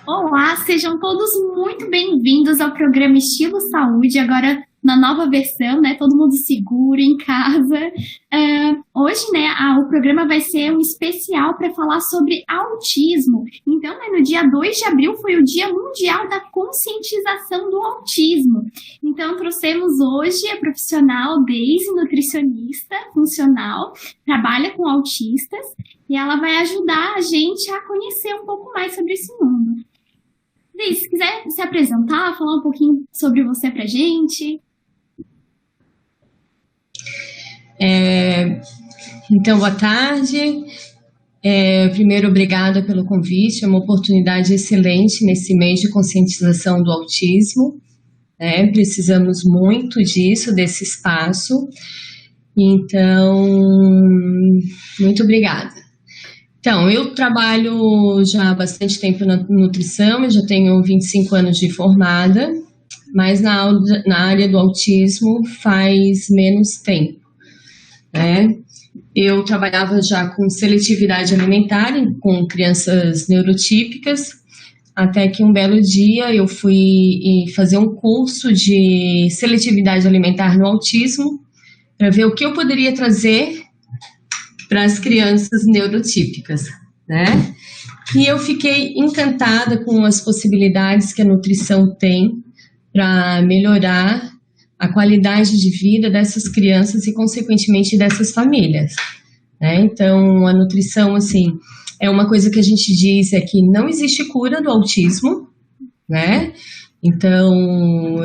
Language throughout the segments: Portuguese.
Olá, sejam todos muito bem-vindos ao programa Estilo Saúde, agora na nova versão, né? Todo mundo seguro em casa. Hoje, né, o programa vai ser um especial para falar sobre autismo. Então, né, no dia 2 de abril foi o Dia Mundial da Conscientização do Autismo. Então, trouxemos hoje a profissional Daisy, nutricionista funcional, trabalha com autistas, e ela vai ajudar a gente a conhecer um pouco mais sobre esse mundo. Daisy, se quiser se apresentar, falar um pouquinho sobre você pra gente. Então, boa tarde. Primeiro, obrigada pelo convite. É uma oportunidade excelente nesse mês de conscientização do autismo. Precisamos muito disso, desse espaço. Então, muito obrigada. Então, eu trabalho já há bastante tempo na nutrição, eu já tenho 25 anos de formada, mas na área do autismo faz menos tempo, né? Eu trabalhava já com seletividade alimentar, com crianças neurotípicas, até que um belo dia eu fui fazer um curso de seletividade alimentar no autismo, para ver o que eu poderia trazer para as crianças neurotípicas, né? E eu fiquei encantada com as possibilidades que a nutrição tem para melhorar a qualidade de vida dessas crianças e, consequentemente, dessas famílias, né? Então, a nutrição, assim, é uma coisa que a gente diz é que não existe cura do autismo, né? Então,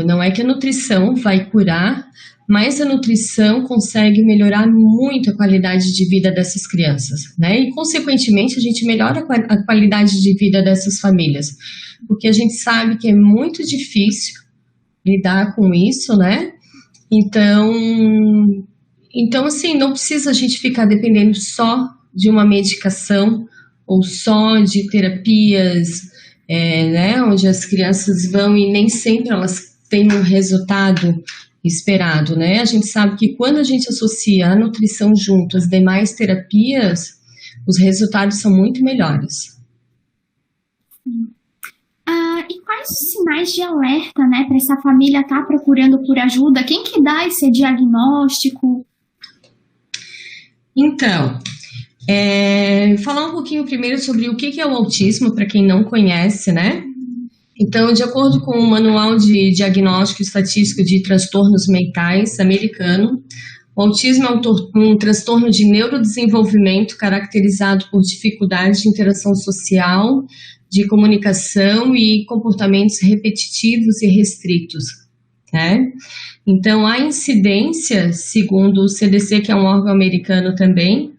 não é que a nutrição vai curar, mas a nutrição consegue melhorar muito a qualidade de vida dessas crianças, né? E, consequentemente, a gente melhora a qualidade de vida dessas famílias, porque a gente sabe que é muito difícil lidar com isso, né? Então, assim, não precisa a gente ficar dependendo só de uma medicação ou só de terapias, né? Onde as crianças vão e nem sempre elas têm um resultado esperado, né? A gente sabe que quando a gente associa a nutrição junto às demais terapias, os resultados são muito melhores. E quais os sinais de alerta, né, para essa família estar procurando por ajuda? Quem que dá esse diagnóstico? Então, falar um pouquinho primeiro sobre o que é o autismo, para quem não conhece, né? Então, de acordo com o Manual de Diagnóstico Estatístico de Transtornos Mentais americano, o autismo é um transtorno de neurodesenvolvimento caracterizado por dificuldade de interação social, de comunicação e comportamentos repetitivos e restritos, né? Então, a incidência, segundo o CDC, que é um órgão americano também,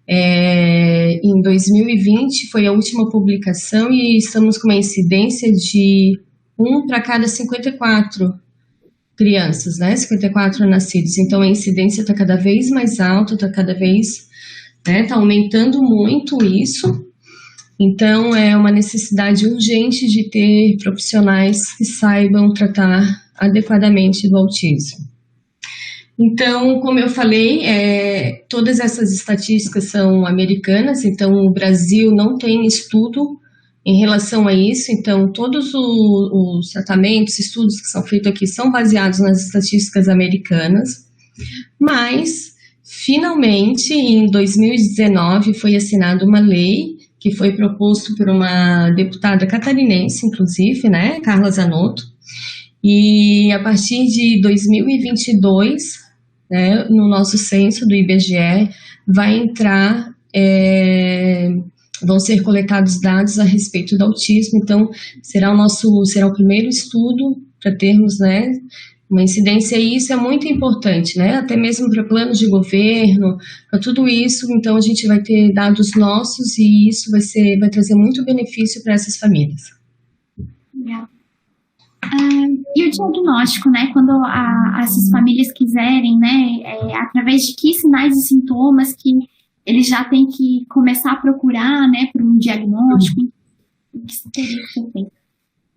em 2020 foi a última publicação e estamos com uma incidência de 1 para cada 54 crianças, né? 54 nascidos. Então, a incidência está cada vez mais alta, está cada vez, né? Está aumentando muito isso. Então, é uma necessidade urgente de ter profissionais que saibam tratar adequadamente do autismo. Então, como eu falei, todas essas estatísticas são americanas, então o Brasil não tem estudo em relação a isso, então todos os tratamentos, estudos que são feitos aqui são baseados nas estatísticas americanas, mas, finalmente, em 2019, foi assinada uma lei que foi proposto por uma deputada catarinense, inclusive, né, Carla Zanotto, e a partir de 2022, né, no nosso censo do IBGE, vai entrar, vão ser coletados dados a respeito do autismo, então será o primeiro estudo para termos, né, uma incidência, e isso é muito importante, né, até mesmo para planos de governo, para tudo isso. Então a gente vai ter dados nossos e isso vai trazer muito benefício para essas famílias. Legal. E o diagnóstico, né, quando essas famílias quiserem, né, através de que sinais e sintomas que eles já têm que começar a procurar, né, por um diagnóstico, o que teria que ser feito?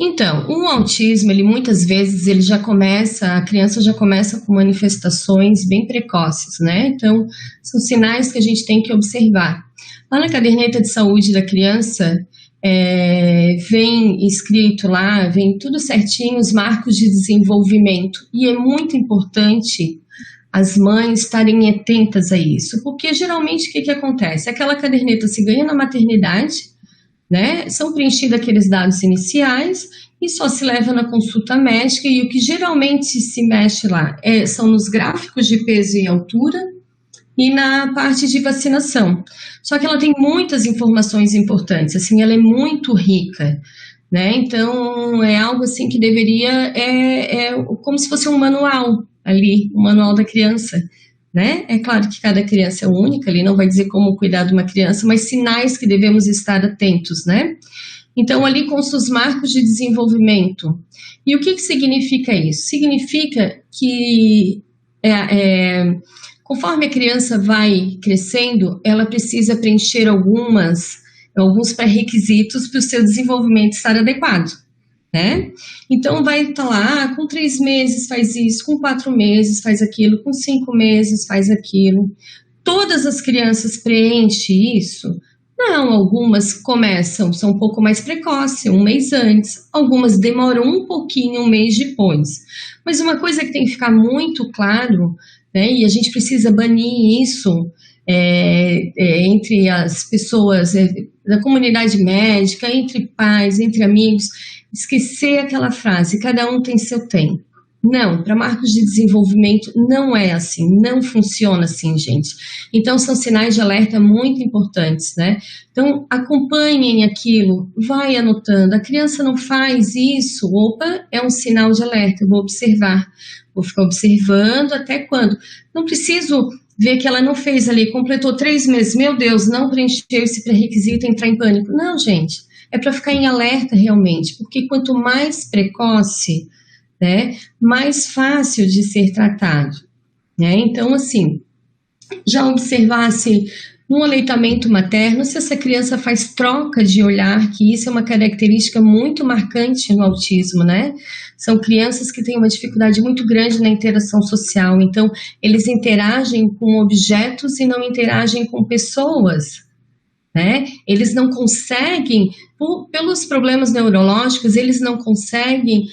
Então, o autismo, muitas vezes, a criança já começa com manifestações bem precoces, né? Então, são sinais que a gente tem que observar. Lá na caderneta de saúde da criança, vem escrito lá, vem tudo certinho, os marcos de desenvolvimento. E é muito importante as mães estarem atentas a isso, porque geralmente o que acontece? Aquela caderneta se ganha na maternidade, né? São preenchidos aqueles dados iniciais e só se leva na consulta médica, e o que geralmente se mexe lá são nos gráficos de peso e altura e na parte de vacinação. Só que ela tem muitas informações importantes, assim, ela é muito rica, né? Então, é algo assim que deveria, como se fosse um manual ali, o manual da criança, né? É claro que cada criança é única, ali não vai dizer como cuidar de uma criança, mas sinais que devemos estar atentos, né? Então, ali constam os marcos de desenvolvimento. E o que significa isso? Significa que conforme a criança vai crescendo, ela precisa preencher alguns pré-requisitos para o seu desenvolvimento estar adequado, né? Então, vai estar lá, com 3 meses faz isso, com 4 meses faz aquilo, com 5 meses faz aquilo. Todas as crianças preenchem isso? Não, algumas são um pouco mais precoces, 1 mês antes, algumas demoram um pouquinho, 1 mês depois. Mas uma coisa que tem que ficar muito claro, né, e a gente precisa banir isso entre as pessoas da comunidade médica, entre pais, entre amigos, esquecer aquela frase, cada um tem seu tempo. Não, para marcos de desenvolvimento não é assim, não funciona assim, gente. Então, são sinais de alerta muito importantes, né? Então, acompanhem aquilo, vai anotando. A criança não faz isso, opa, é um sinal de alerta, eu vou observar. Vou ficar observando até quando. Não preciso ver que ela não fez ali, completou 3 meses, meu Deus, não preencheu esse pré-requisito, entrar em pânico. Não, gente, é para ficar em alerta realmente, porque quanto mais precoce, né, mais fácil de ser tratado, né? Então, assim, já observasse no aleitamento materno, se essa criança faz troca de olhar, que isso é uma característica muito marcante no autismo, né? São crianças que têm uma dificuldade muito grande na interação social, então eles interagem com objetos e não interagem com pessoas, né? Eles não conseguem, pelos problemas neurológicos, eles não conseguem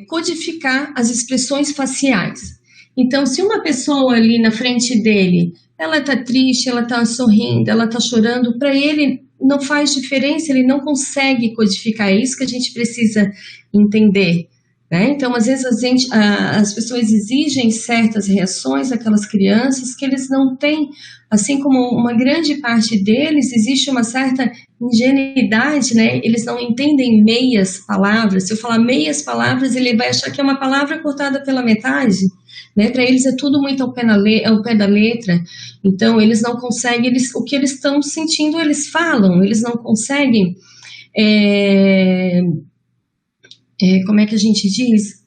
codificar as expressões faciais. Então, se uma pessoa ali na frente dele, ela está triste, ela está sorrindo, ela está chorando, para ele não faz diferença, ele não consegue codificar. É isso que a gente precisa entender, né? Então, às vezes, as pessoas exigem certas reações daquelas crianças que eles não têm, assim como uma grande parte deles, existe uma certa ingenuidade, né? Eles não entendem meias palavras. Se eu falar meias palavras, ele vai achar que é uma palavra cortada pela metade, né? Para eles é tudo muito ao pé da letra. Então, eles não conseguem, o que eles estão sentindo, eles falam, eles não conseguem... como é que a gente diz,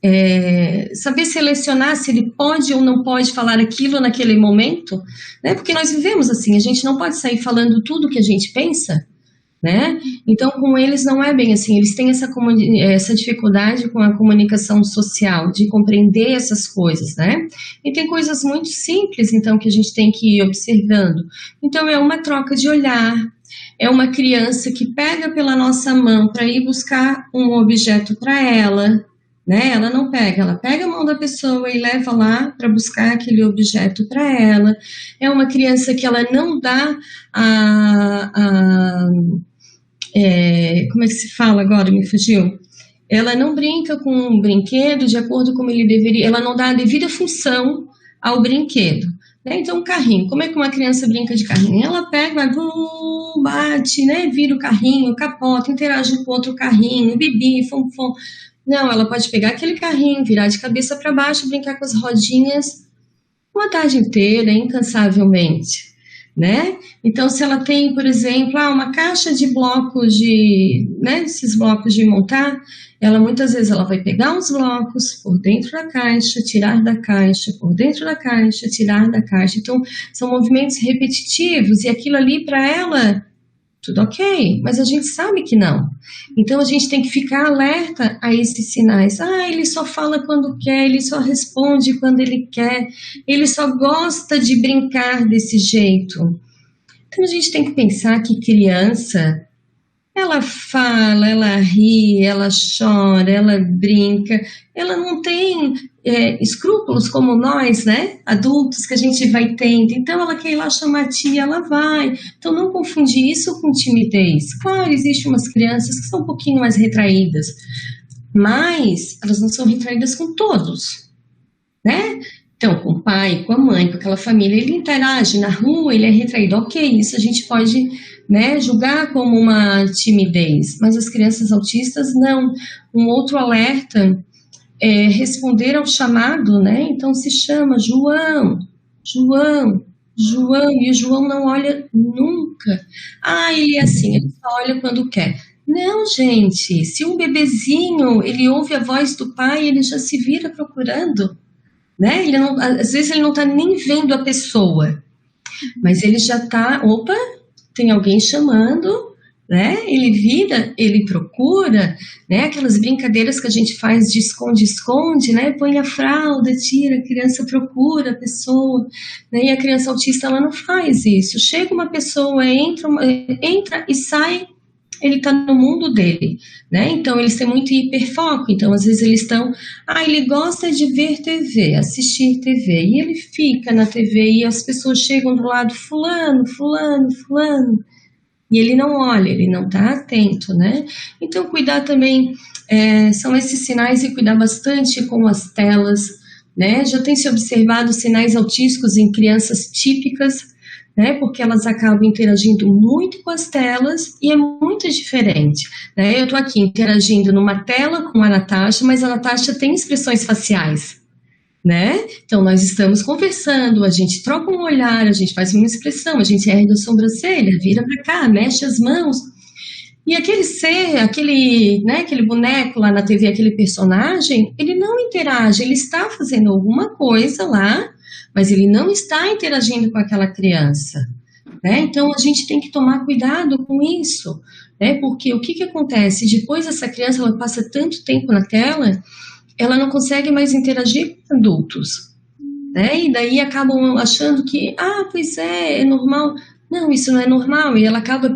saber selecionar se ele pode ou não pode falar aquilo naquele momento, né? Porque nós vivemos assim, a gente não pode sair falando tudo que a gente pensa, né? Então, com eles não é bem assim, eles têm essa dificuldade com a comunicação social, de compreender essas coisas, né? E tem coisas muito simples, então, que a gente tem que ir observando. Então, é uma troca de olhar, é uma criança que pega pela nossa mão para ir buscar um objeto para ela, né? Ela não pega, ela pega a mão da pessoa e leva lá para buscar aquele objeto para ela. É uma criança que ela não dá como é que se fala agora? Me fugiu. Ela não brinca com um brinquedo de acordo com como ele deveria, ela não dá a devida função ao brinquedo. Né? Então, um carrinho, como é que uma criança brinca de carrinho? Ela pega, vai, bate, né? Vira o carrinho, capota, interage com outro carrinho, bibi, fom. Não, ela pode pegar aquele carrinho, virar de cabeça para baixo, brincar com as rodinhas uma tarde inteira, incansavelmente, né? Então, se ela tem, por exemplo, uma caixa de blocos né, esses blocos de montar, muitas vezes ela vai pegar uns blocos por dentro da caixa, tirar da caixa, por dentro da caixa, tirar da caixa. Então, são movimentos repetitivos e aquilo ali para ela, tudo ok, mas a gente sabe que não. Então, a gente tem que ficar alerta a esses sinais. Ele só fala quando quer, ele só responde quando ele quer, ele só gosta de brincar desse jeito. Então, a gente tem que pensar que criança Ela fala, ela ri, ela chora, ela brinca, ela não tem escrúpulos como nós, né, adultos, que a gente vai tendo. Então, ela quer ir lá chamar a tia, ela vai. Então, não confundir isso com timidez. Claro, existem umas crianças que são um pouquinho mais retraídas, mas elas não são retraídas com todos, né? Então, com o pai, com a mãe, com aquela família, ele interage na rua, ele é retraído. Ok, isso a gente pode, né, julgar como uma timidez, mas as crianças autistas não. Um outro alerta é responder ao chamado, né? Então se chama João, João, João, e o João não olha nunca. Ah, ele é assim, ele só olha quando quer. Não, gente, se um bebezinho, ele ouve a voz do pai, ele já se vira procurando, né? Ele não, às vezes ele não está nem vendo a pessoa, mas ele já está, opa, tem alguém chamando, né? Ele vira, ele procura, né? Aquelas brincadeiras que a gente faz de esconde-esconde, né? Põe a fralda, tira, a criança procura a pessoa, né? E a criança autista, ela não faz isso. Chega uma pessoa, entra e sai, ele está no mundo dele, né? Então, eles têm muito hiperfoco. Então, às vezes, eles estão... ele gosta de ver TV, assistir TV. E ele fica na TV e as pessoas chegam do lado, fulano, fulano, fulano. E ele não olha, ele não está atento, né? Então, cuidar também... são esses sinais e cuidar bastante com as telas, né? Já tem se observado sinais autísticos em crianças típicas, né, porque elas acabam interagindo muito com as telas e é muito diferente, né? Eu estou aqui interagindo numa tela com a Natasha, mas a Natasha tem expressões faciais, né? Então, nós estamos conversando, a gente troca um olhar, a gente faz uma expressão, a gente ergue a sobrancelha, vira para cá, mexe as mãos. E aquele ser, aquele boneco lá na TV, aquele personagem, ele não interage, ele está fazendo alguma coisa lá, mas ele não está interagindo com aquela criança, né? Então, a gente tem que tomar cuidado com isso, né? Porque o que acontece? Depois essa criança, ela passa tanto tempo na tela, ela não consegue mais interagir com adultos, né? E daí acabam achando que, pois é normal. Não, isso não é normal, e ela acaba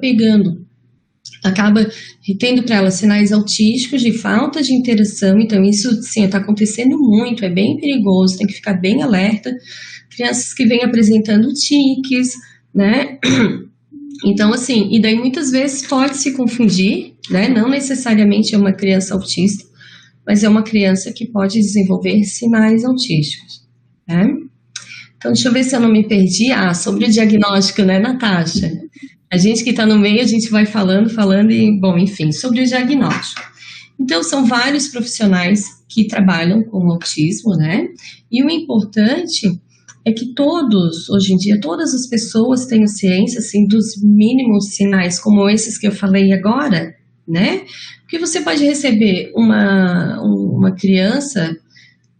tendo para ela sinais autísticos de falta de interação. Então isso sim está acontecendo muito, é bem perigoso, tem que ficar bem alerta. Crianças que vêm apresentando tiques, né? Então assim, e daí muitas vezes pode se confundir, né? Não necessariamente é uma criança autista, mas é uma criança que pode desenvolver sinais autísticos, né? Então deixa eu ver se eu não me perdi. Sobre o diagnóstico, né, Natasha? A gente que está no meio, a gente vai falando e, bom, enfim, sobre o diagnóstico. Então, são vários profissionais que trabalham com autismo, né? E o importante é que hoje em dia, todas as pessoas tenham ciência, assim, dos mínimos sinais, como esses que eu falei agora, né? Porque você pode receber uma criança,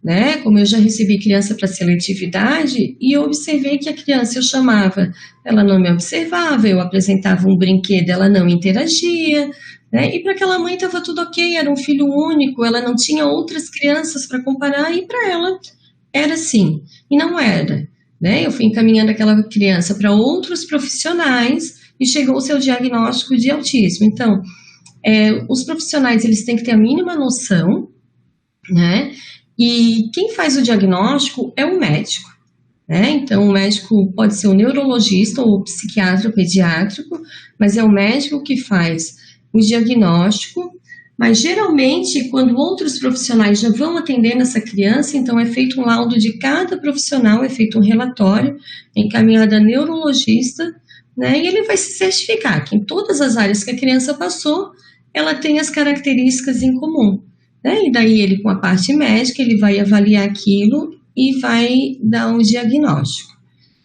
né? Como eu já recebi criança para seletividade e eu observei que a criança eu chamava, ela não me observava, eu apresentava um brinquedo, ela não interagia, né? E para aquela mãe estava tudo ok, era um filho único, ela não tinha outras crianças para comparar e para ela era assim, e não era, né? Eu fui encaminhando aquela criança para outros profissionais e chegou o seu diagnóstico de autismo. Então, os profissionais, eles têm que ter a mínima noção, né? E quem faz o diagnóstico é o médico, né? Então, o médico pode ser o neurologista ou o psiquiatra pediátrico, mas é o médico que faz o diagnóstico. Mas, geralmente, quando outros profissionais já vão atendendo essa criança, então é feito um laudo de cada profissional, é feito um relatório, encaminhado a neurologista, né? E ele vai se certificar que em todas as áreas que a criança passou, ela tem as características em comum. E daí ele, com a parte médica, ele vai avaliar aquilo e vai dar um diagnóstico.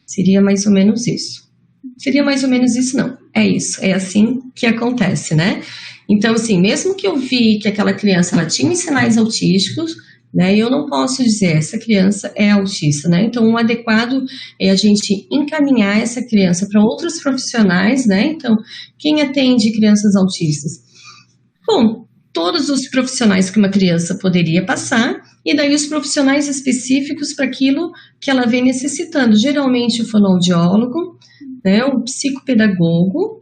Seria mais ou menos isso. Seria mais ou menos isso, não. É isso, é assim que acontece, né? Então, assim, mesmo que eu vi que aquela criança, ela tinha sinais autísticos, né, eu não posso dizer, essa criança é autista, né? Então, o adequado é a gente encaminhar essa criança para outros profissionais, né? Então, quem atende crianças autistas? Bom, todos os profissionais que uma criança poderia passar, e daí os profissionais específicos para aquilo que ela vem necessitando. Geralmente o fonoaudiólogo, né, o psicopedagogo,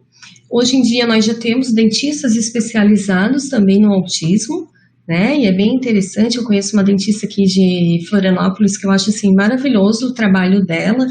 Hoje em dia nós já temos dentistas especializados também no autismo, né? E é bem interessante, eu conheço uma dentista aqui de Florianópolis que eu acho assim maravilhoso o trabalho dela,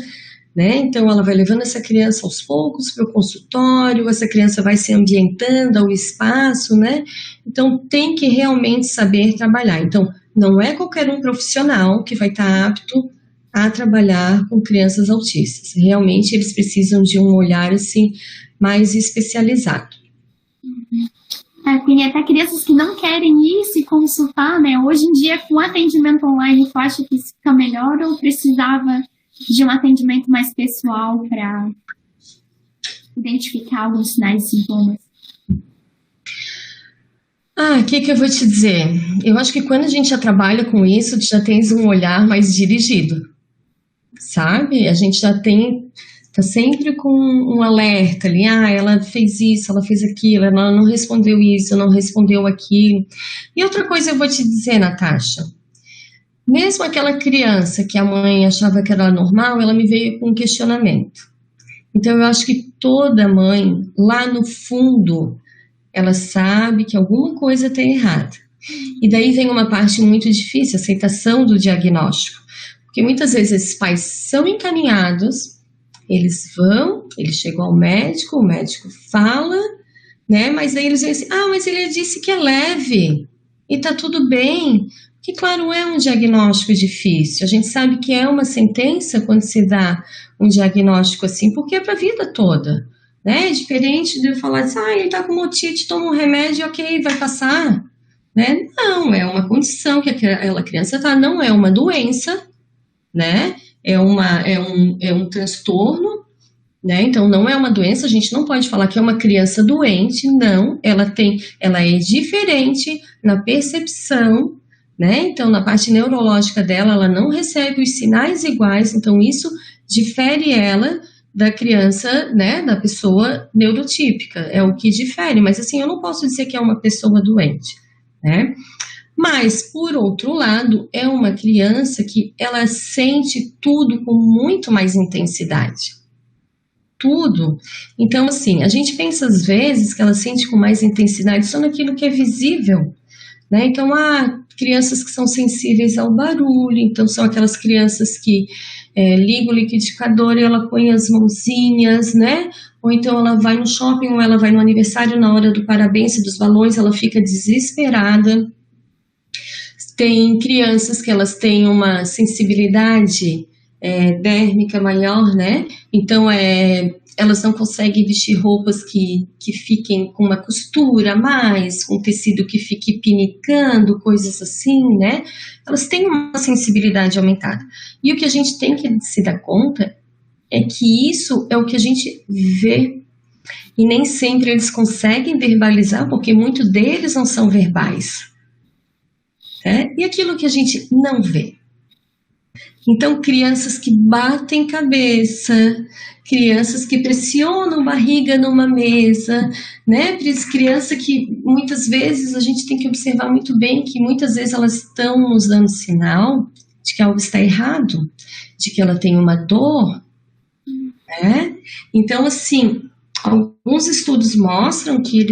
né? Então ela vai levando essa criança aos poucos para o consultório, essa criança vai se ambientando ao espaço, né? Então tem que realmente saber trabalhar. Então não é qualquer um profissional que vai estar apto a trabalhar com crianças autistas. Realmente eles precisam de um olhar assim mais especializado. Tem até crianças que não querem ir se consultar, né? Hoje em dia, com atendimento online, tu acha que isso fica melhor ou precisava de um atendimento mais pessoal para identificar alguns sinais e sintomas? O que eu vou te dizer? Eu acho que quando a gente já trabalha com isso, tu já tens um olhar mais dirigido, sabe? A gente já tá sempre com um alerta ali, ela fez isso, ela fez aquilo, ela não respondeu isso, não respondeu aquilo. E outra coisa eu vou te dizer, Natasha, mesmo aquela criança que a mãe achava que era normal, ela me veio com um questionamento. Então eu acho que toda mãe, lá no fundo, ela sabe que alguma coisa está errada. E daí vem uma parte muito difícil, a aceitação do diagnóstico. Porque muitas vezes esses pais são encaminhados, eles chegam ao médico, o médico fala, né? Mas daí eles dizem assim, mas ele disse que é leve e tá tudo bem. Que, claro, é um diagnóstico difícil. A gente sabe que é uma sentença quando se dá um diagnóstico assim, porque é para a vida toda, né? É diferente de eu falar assim, ele tá com otite, toma um remédio, ok, vai passar, né? Não, é uma condição que aquela criança tá, não é uma doença, né? É um transtorno, né? Então não é uma doença, a gente não pode falar que é uma criança doente, não, ela é diferente na percepção, né? Então na parte neurológica dela, ela não recebe os sinais iguais, então isso difere ela da criança, né, da pessoa neurotípica, é o que difere, mas assim, eu não posso dizer que é uma pessoa doente, né? Mas, por outro lado, é uma criança que ela sente tudo com muito mais intensidade. Tudo. Então, assim, a gente pensa às vezes que ela sente com mais intensidade só naquilo que é visível, né? Então, há crianças que são sensíveis ao barulho, então são aquelas crianças que liga o liquidificador e ela põe as mãozinhas, né? Ou então ela vai no shopping ou ela vai no aniversário na hora do parabéns e dos balões, ela fica desesperada. Tem crianças que elas têm uma sensibilidade dérmica maior, né? Então, elas não conseguem vestir roupas que fiquem com uma costura a mais, com tecido que fique pinicando, coisas assim, né? Elas têm uma sensibilidade aumentada. E o que a gente tem que se dar conta é que isso é o que a gente vê. E nem sempre eles conseguem verbalizar, porque muitos deles não são verbais. E aquilo que a gente não vê. Então, crianças que batem cabeça, crianças que pressionam barriga numa mesa, né? Criança que muitas vezes a gente tem que observar muito bem que muitas vezes elas estão nos dando sinal de que algo está errado, de que ela tem uma dor, né? Então, assim, alguns estudos mostram que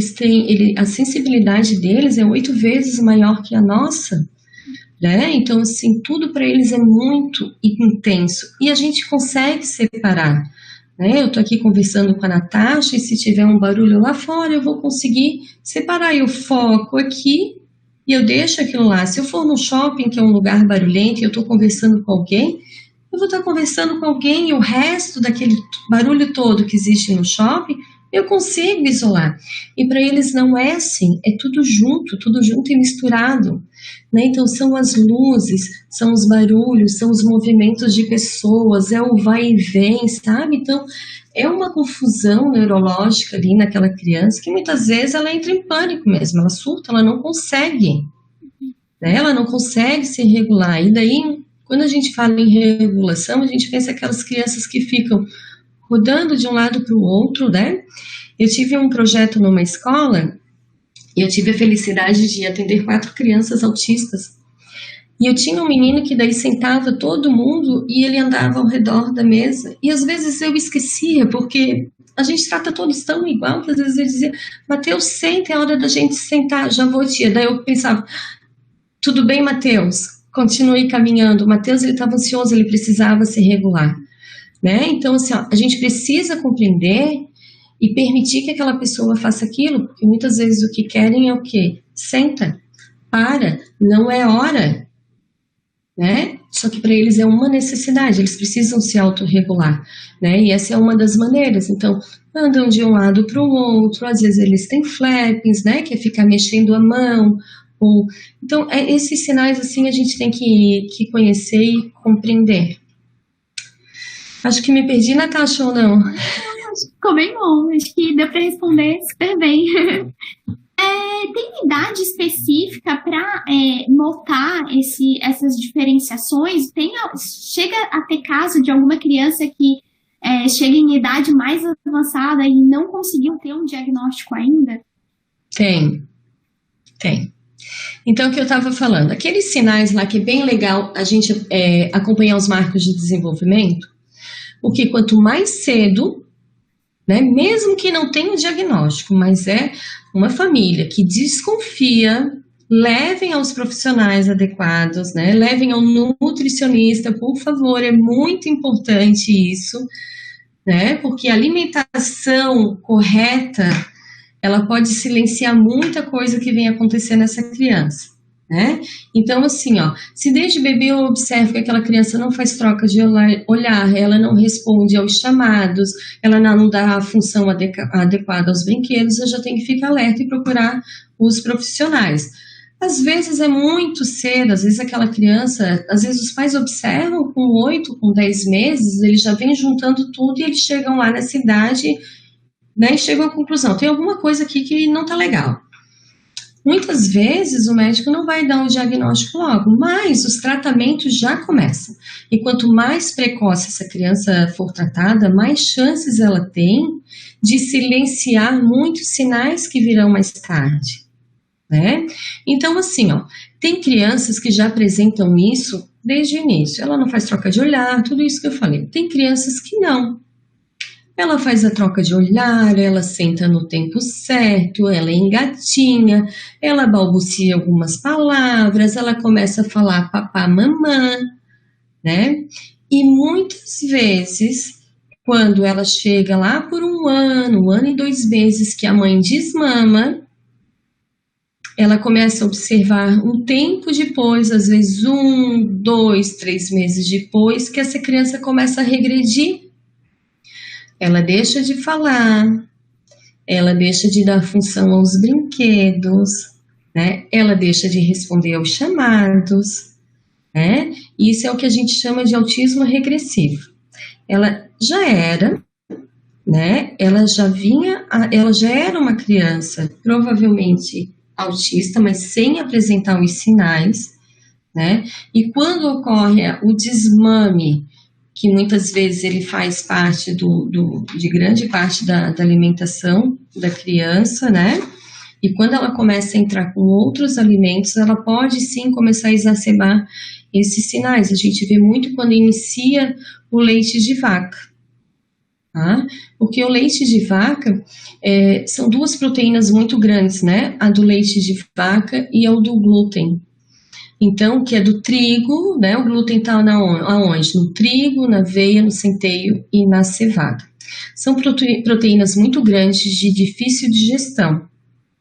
a sensibilidade deles é 8 vezes maior que a nossa, né? Então, assim, tudo para eles é muito intenso e a gente consegue separar, né? Eu tô aqui conversando com a Natasha e se tiver um barulho lá fora eu vou conseguir separar, eu foco aqui e eu deixo aquilo lá. Se eu for no shopping, que é um lugar barulhento, e eu tô conversando com alguém, eu vou estar conversando com alguém e o resto daquele barulho todo que existe no shopping, eu consigo isolar. E para eles não é assim, é tudo junto e misturado, né? Então são as luzes, são os barulhos, são os movimentos de pessoas, é o vai e vem, sabe? Então é uma confusão neurológica ali naquela criança que muitas vezes ela entra em pânico mesmo, ela surta, ela não consegue, né? Ela não consegue se regular. E daí, quando a gente fala em regulação, a gente pensa aquelas crianças que ficam rodando de um lado para o outro, né? Eu tive um projeto numa escola e eu tive a felicidade de atender 4 crianças autistas. E eu tinha um menino que daí sentava todo mundo e ele andava ao redor da mesa. E às vezes eu esquecia, porque a gente trata todos tão igual, que às vezes ele dizia, Mateus, senta, é hora da gente sentar, já vou, tia. Daí eu pensava, tudo bem, Mateus, continue caminhando. Mateus, ele estava ansioso, ele precisava se regular, né? Então, assim, ó, a gente precisa compreender e permitir que aquela pessoa faça aquilo, porque muitas vezes o que querem é o quê? Senta, para, não é hora, né? Só que para eles é uma necessidade, eles precisam se autorregular, né? E essa é uma das maneiras. Então, andam de um lado para o outro, às vezes eles têm flappings, né? Que é ficar mexendo a mão. Então, esses sinais, assim, a gente tem que conhecer e compreender. Acho que me perdi, Natasha, ou não? Ficou bem bom, acho que deu para responder super bem. Tem idade específica para notar essas diferenciações? Chega a ter caso de alguma criança que chega em idade mais avançada e não conseguiu ter um diagnóstico ainda? Tem. Então, o que eu estava falando, aqueles sinais lá que é bem legal a gente acompanhar os marcos de desenvolvimento, porque quanto mais cedo, né, mesmo que não tenha um diagnóstico, mas é uma família que desconfia, levem aos profissionais adequados, né, levem ao nutricionista, por favor, é muito importante isso, né, porque a alimentação correta, ela pode silenciar muita coisa que vem acontecer nessa criança, né? Então, assim, ó, se desde bebê eu observo que aquela criança não faz troca de olhar, ela não responde aos chamados, ela não dá a função adequada aos brinquedos, eu já tenho que ficar alerta e procurar os profissionais. Às vezes é muito cedo, às vezes aquela criança, às vezes os pais observam com 8, com 10 meses, eles já vêm juntando tudo e eles chegam lá nessa idade, né, e chegam à conclusão, tem alguma coisa aqui que não está legal. Muitas vezes o médico não vai dar um diagnóstico logo, mas os tratamentos já começam. E quanto mais precoce essa criança for tratada, mais chances ela tem de silenciar muitos sinais que virão mais tarde, né? Então, assim, ó, tem crianças que já apresentam isso desde o início. Ela não faz troca de olhar, tudo isso que eu falei. Tem crianças que não. Ela faz a troca de olhar, ela senta no tempo certo, ela engatinha, ela balbucia algumas palavras, ela começa a falar papá, mamã, né? E muitas vezes, quando ela chega lá por um ano e 2 meses que a mãe desmama, ela começa a observar um tempo depois, às vezes 1, 2, 3 meses depois, que essa criança começa a regredir. Ela deixa de falar, ela deixa de dar função aos brinquedos, né? Ela deixa de responder aos chamados, né? Isso é o que a gente chama de autismo regressivo. Ela já era, né? Ela já era uma criança provavelmente autista, mas sem apresentar os sinais, né? E quando ocorre o desmame, que muitas vezes ele faz parte de grande parte da alimentação da criança, né? E quando ela começa a entrar com outros alimentos, ela pode sim começar a exacerbar esses sinais. A gente vê muito quando inicia o leite de vaca, tá? Porque o leite de vaca são 2 proteínas muito grandes, né? A do leite de vaca e a do glúten. Então, que é do trigo, né? O glúten está aonde? No trigo, na aveia, no centeio e na cevada. São proteínas muito grandes de difícil digestão,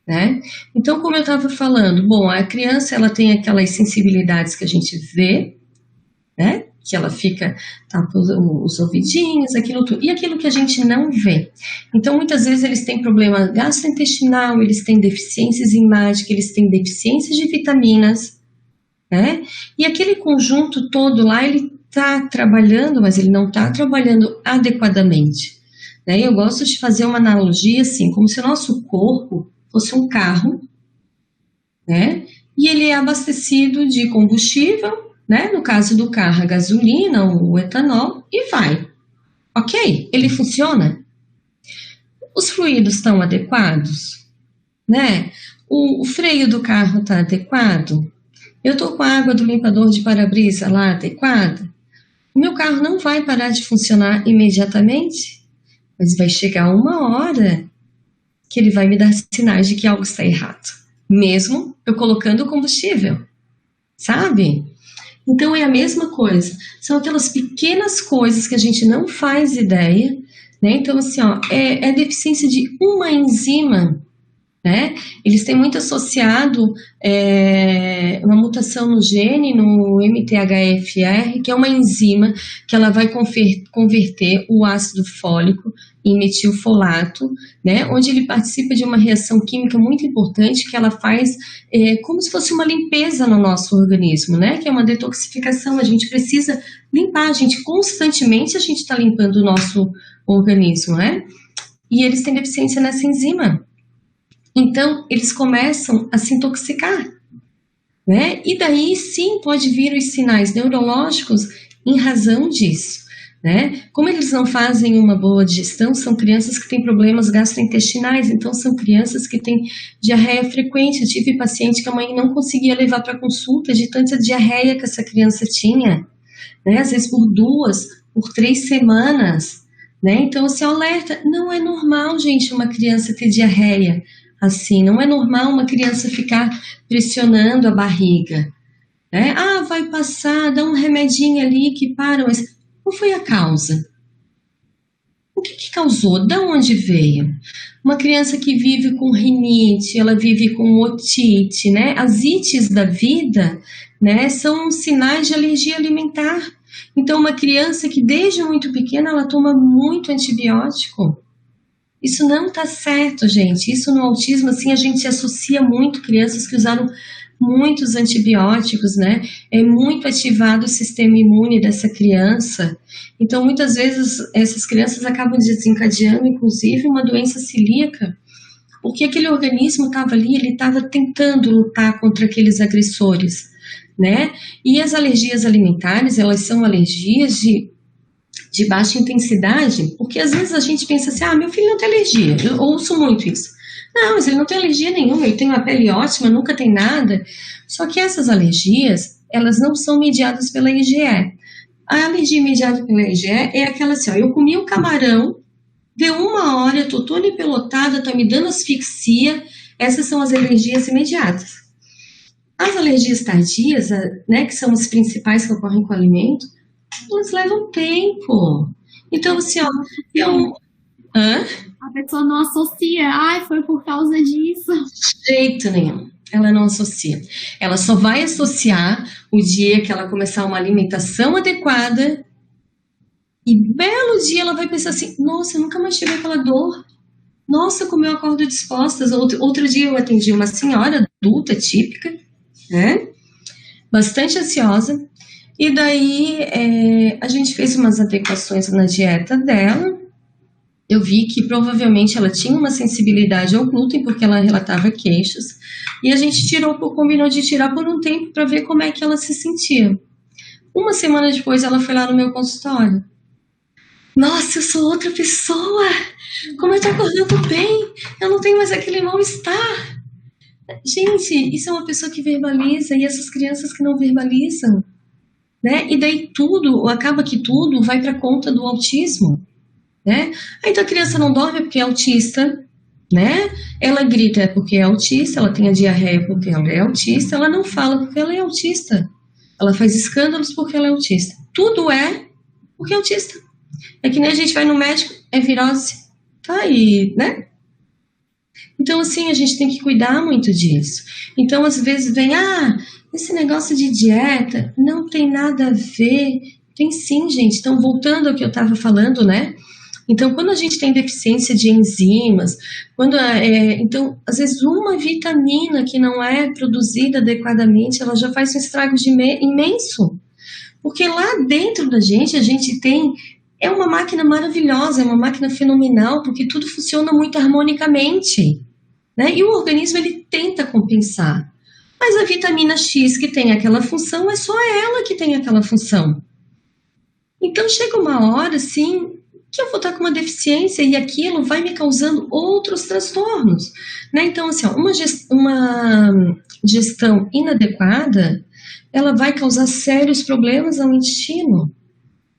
né? Então, como eu estava falando, bom, a criança ela tem aquelas sensibilidades que a gente vê, né? Que ela fica, tapa os ouvidinhos, aquilo tudo, e aquilo que a gente não vê. Então, muitas vezes eles têm problema gastrointestinal, eles têm deficiências hemáticas, eles têm deficiências de vitaminas, né? E aquele conjunto todo lá, ele está trabalhando, mas ele não está trabalhando adequadamente, né? Eu gosto de fazer uma analogia assim, como se o nosso corpo fosse um carro, né? E ele é abastecido de combustível, né? No caso do carro, a gasolina, o etanol, e vai. Ok? Ele funciona? Os fluidos estão adequados, né? O freio do carro está adequado? Eu estou com a água do limpador de para-brisa lá adequada? O meu carro não vai parar de funcionar imediatamente, mas vai chegar uma hora que ele vai me dar sinais de que algo está errado, mesmo eu colocando combustível, sabe? Então é a mesma coisa, são aquelas pequenas coisas que a gente não faz ideia, né? Então assim, ó, é deficiência de uma enzima, né? Eles têm muito associado uma mutação no gene, no MTHFR, que é uma enzima que ela vai converter o ácido fólico em metilfolato, né? Onde ele participa de uma reação química muito importante que ela faz como se fosse uma limpeza no nosso organismo, né? Que é uma detoxificação. A gente precisa limpar, constantemente a gente está limpando o nosso organismo, né? E eles têm deficiência nessa enzima. Então, eles começam a se intoxicar, né? E daí, sim, pode vir os sinais neurológicos em razão disso, né? Como eles não fazem uma boa digestão, são crianças que têm problemas gastrointestinais, então são crianças que têm diarreia frequente. Eu tive paciente que a mãe não conseguia levar para consulta de tanta diarreia que essa criança tinha, né? Às vezes por 2, por 3 semanas, né? Então, assim, alerta, não é normal, gente, uma criança ter diarreia. Assim, não é normal uma criança ficar pressionando a barriga, né? Ah, vai passar, dá um remedinho ali que para, mas qual foi a causa? O que causou? De onde veio? Uma criança que vive com rinite, ela vive com otite, né? As ites da vida, né, são sinais de alergia alimentar. Então, uma criança que desde muito pequena, ela toma muito antibiótico. Isso não está certo, gente. Isso no autismo, assim, a gente associa muito crianças que usaram muitos antibióticos, né? É muito ativado o sistema imune dessa criança. Então, muitas vezes, essas crianças acabam desencadeando, inclusive, uma doença celíaca, porque aquele organismo estava ali, ele estava tentando lutar contra aqueles agressores, né? E as alergias alimentares, elas são alergias de baixa intensidade, porque às vezes a gente pensa assim, meu filho não tem alergia, eu ouço muito isso. Não, mas ele não tem alergia nenhuma, ele tem uma pele ótima, nunca tem nada. Só que essas alergias, elas não são mediadas pela IgE. A alergia mediada pela IgE é aquela assim, eu comi um camarão, deu 1 hora, eu tô toda empelotada, tá me dando asfixia, essas são as alergias imediatas. As alergias tardias, né, que são as principais que ocorrem com o alimento, elas levam tempo. Então, assim, a pessoa não associa, foi por causa disso. De jeito nenhum. Ela não associa. Ela só vai associar o dia que ela começar uma alimentação adequada e belo dia ela vai pensar assim, nossa, eu nunca mais tive aquela dor. Nossa, como eu acordo disposta. Outro dia eu atendi uma senhora adulta, típica, né? Bastante ansiosa. E daí a gente fez umas adequações na dieta dela. Eu vi que provavelmente ela tinha uma sensibilidade ao glúten, porque ela relatava queixas. E a gente combinou de tirar por um tempo para ver como é que ela se sentia. 1 semana depois ela foi lá no meu consultório. Nossa, eu sou outra pessoa! Como eu tô acordando bem! Eu não tenho mais aquele mal-estar! Gente, isso é uma pessoa que verbaliza, e essas crianças que não verbalizam, né? E daí acaba que tudo vai para conta do autismo, né? Aí então a criança não dorme porque é autista, né? Ela grita porque é autista, ela tem a diarreia porque ela é autista, ela não fala porque ela é autista, ela faz escândalos porque ela é autista. Tudo é porque é autista. É que nem a gente vai no médico, é virose, tá aí, né? Então, assim, a gente tem que cuidar muito disso. Então, às vezes vem, esse negócio de dieta não tem nada a ver. Tem sim, gente. Então, voltando ao que eu estava falando, né? Então, quando a gente tem deficiência de enzimas, então, às vezes uma vitamina que não é produzida adequadamente, ela já faz um estrago imenso. Porque lá dentro da gente, a gente tem... É uma máquina maravilhosa, é uma máquina fenomenal, porque tudo funciona muito harmonicamente, né? E o organismo, ele tenta compensar. Mas a vitamina X que tem aquela função, é só ela que tem aquela função. Então chega uma hora, assim, que eu vou estar com uma deficiência e aquilo vai me causando outros transtornos, né? Então, assim, uma gestão inadequada, ela vai causar sérios problemas ao intestino,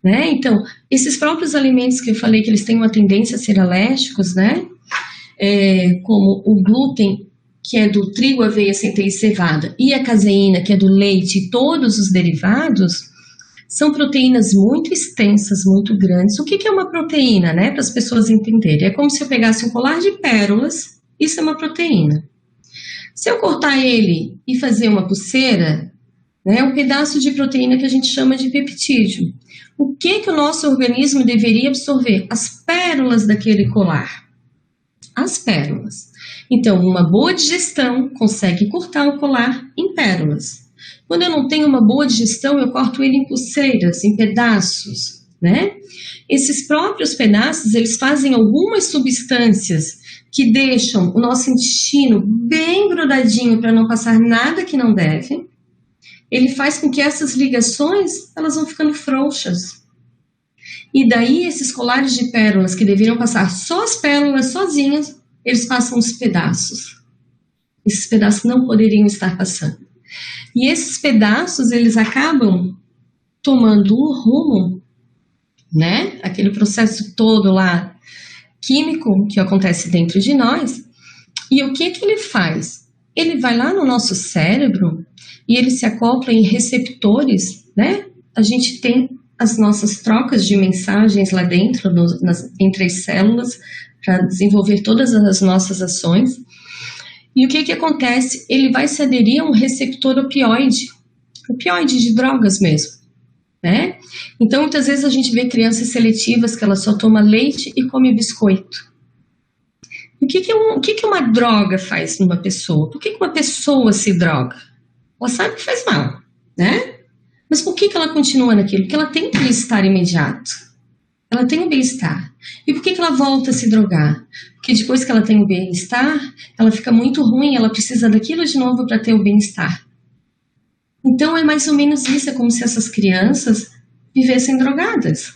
né? Então, esses próprios alimentos que eu falei que eles têm uma tendência a ser alérgicos, né? Como o glúten, que é do trigo, aveia, centeio e cevada, e a caseína, que é do leite e todos os derivados, são proteínas muito extensas, muito grandes. O que é uma proteína, né? Para as pessoas entenderem. É como se eu pegasse um colar de pérolas, isso é uma proteína. Se eu cortar ele e fazer uma pulseira, né, é um pedaço de proteína que a gente chama de peptídeo. O que o nosso organismo deveria absorver? As pérolas daquele colar. As pérolas. Então, uma boa digestão consegue cortar o colar em pérolas. Quando eu não tenho uma boa digestão, eu corto ele em pulseiras, em pedaços, né? Esses próprios pedaços, eles fazem algumas substâncias que deixam o nosso intestino bem grudadinho para não passar nada que não deve. Ele faz com que essas ligações, elas vão ficando frouxas. E daí esses colares de pérolas que deveriam passar só as pérolas sozinhas, eles passam os pedaços. Esses pedaços não poderiam estar passando. E esses pedaços, eles acabam tomando o rumo, né? Aquele processo todo lá, químico, que acontece dentro de nós. E o que ele faz? Ele vai lá no nosso cérebro e ele se acopla em receptores, né? A gente tem as nossas trocas de mensagens lá dentro, entre as células, para desenvolver todas as nossas ações. E o que acontece? Ele vai se aderir a um receptor opioide de drogas mesmo, né? Então, muitas vezes a gente vê crianças seletivas que elas só tomam leite e come biscoito. O que uma droga faz numa pessoa? Por que uma pessoa se droga? Ela sabe que faz mal, né? Mas por que ela continua naquilo? Porque ela tem um bem-estar imediato. Ela tem um bem-estar. E por que ela volta a se drogar? Porque depois que ela tem o bem-estar, ela fica muito ruim, ela precisa daquilo de novo para ter o bem-estar. Então é mais ou menos isso, é como se essas crianças vivessem drogadas,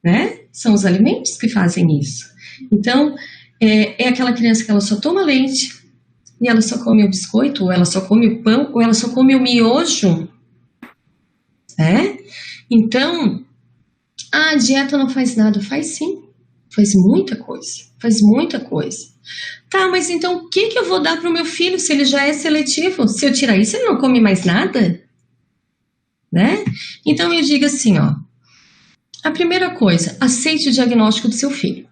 né? São os alimentos que fazem isso. Então, é aquela criança que ela só toma leite, e ela só come o biscoito, ou ela só come o pão, ou ela só come o miojo, né? Então, a dieta não faz nada. Faz sim, faz muita coisa. Tá, mas então o que eu vou dar para o meu filho se ele já é seletivo? Se eu tirar isso, ele não come mais nada? Né? Então eu digo assim, ó, a primeira coisa, aceite o diagnóstico do seu filho.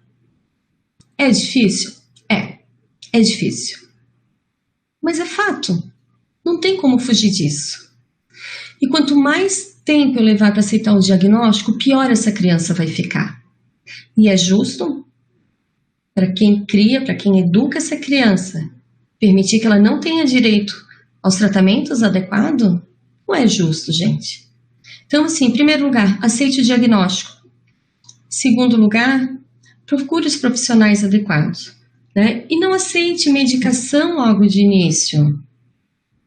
É difícil? É difícil. Mas é fato, não tem como fugir disso. E quanto mais tempo eu levar para aceitar o diagnóstico, pior essa criança vai ficar. E é justo para quem cria, para quem educa essa criança, permitir que ela não tenha direito aos tratamentos adequados? Não é justo, gente. Então, assim, em primeiro lugar, aceite o diagnóstico. Segundo lugar, procure os profissionais adequados, né? E não aceite medicação logo de início.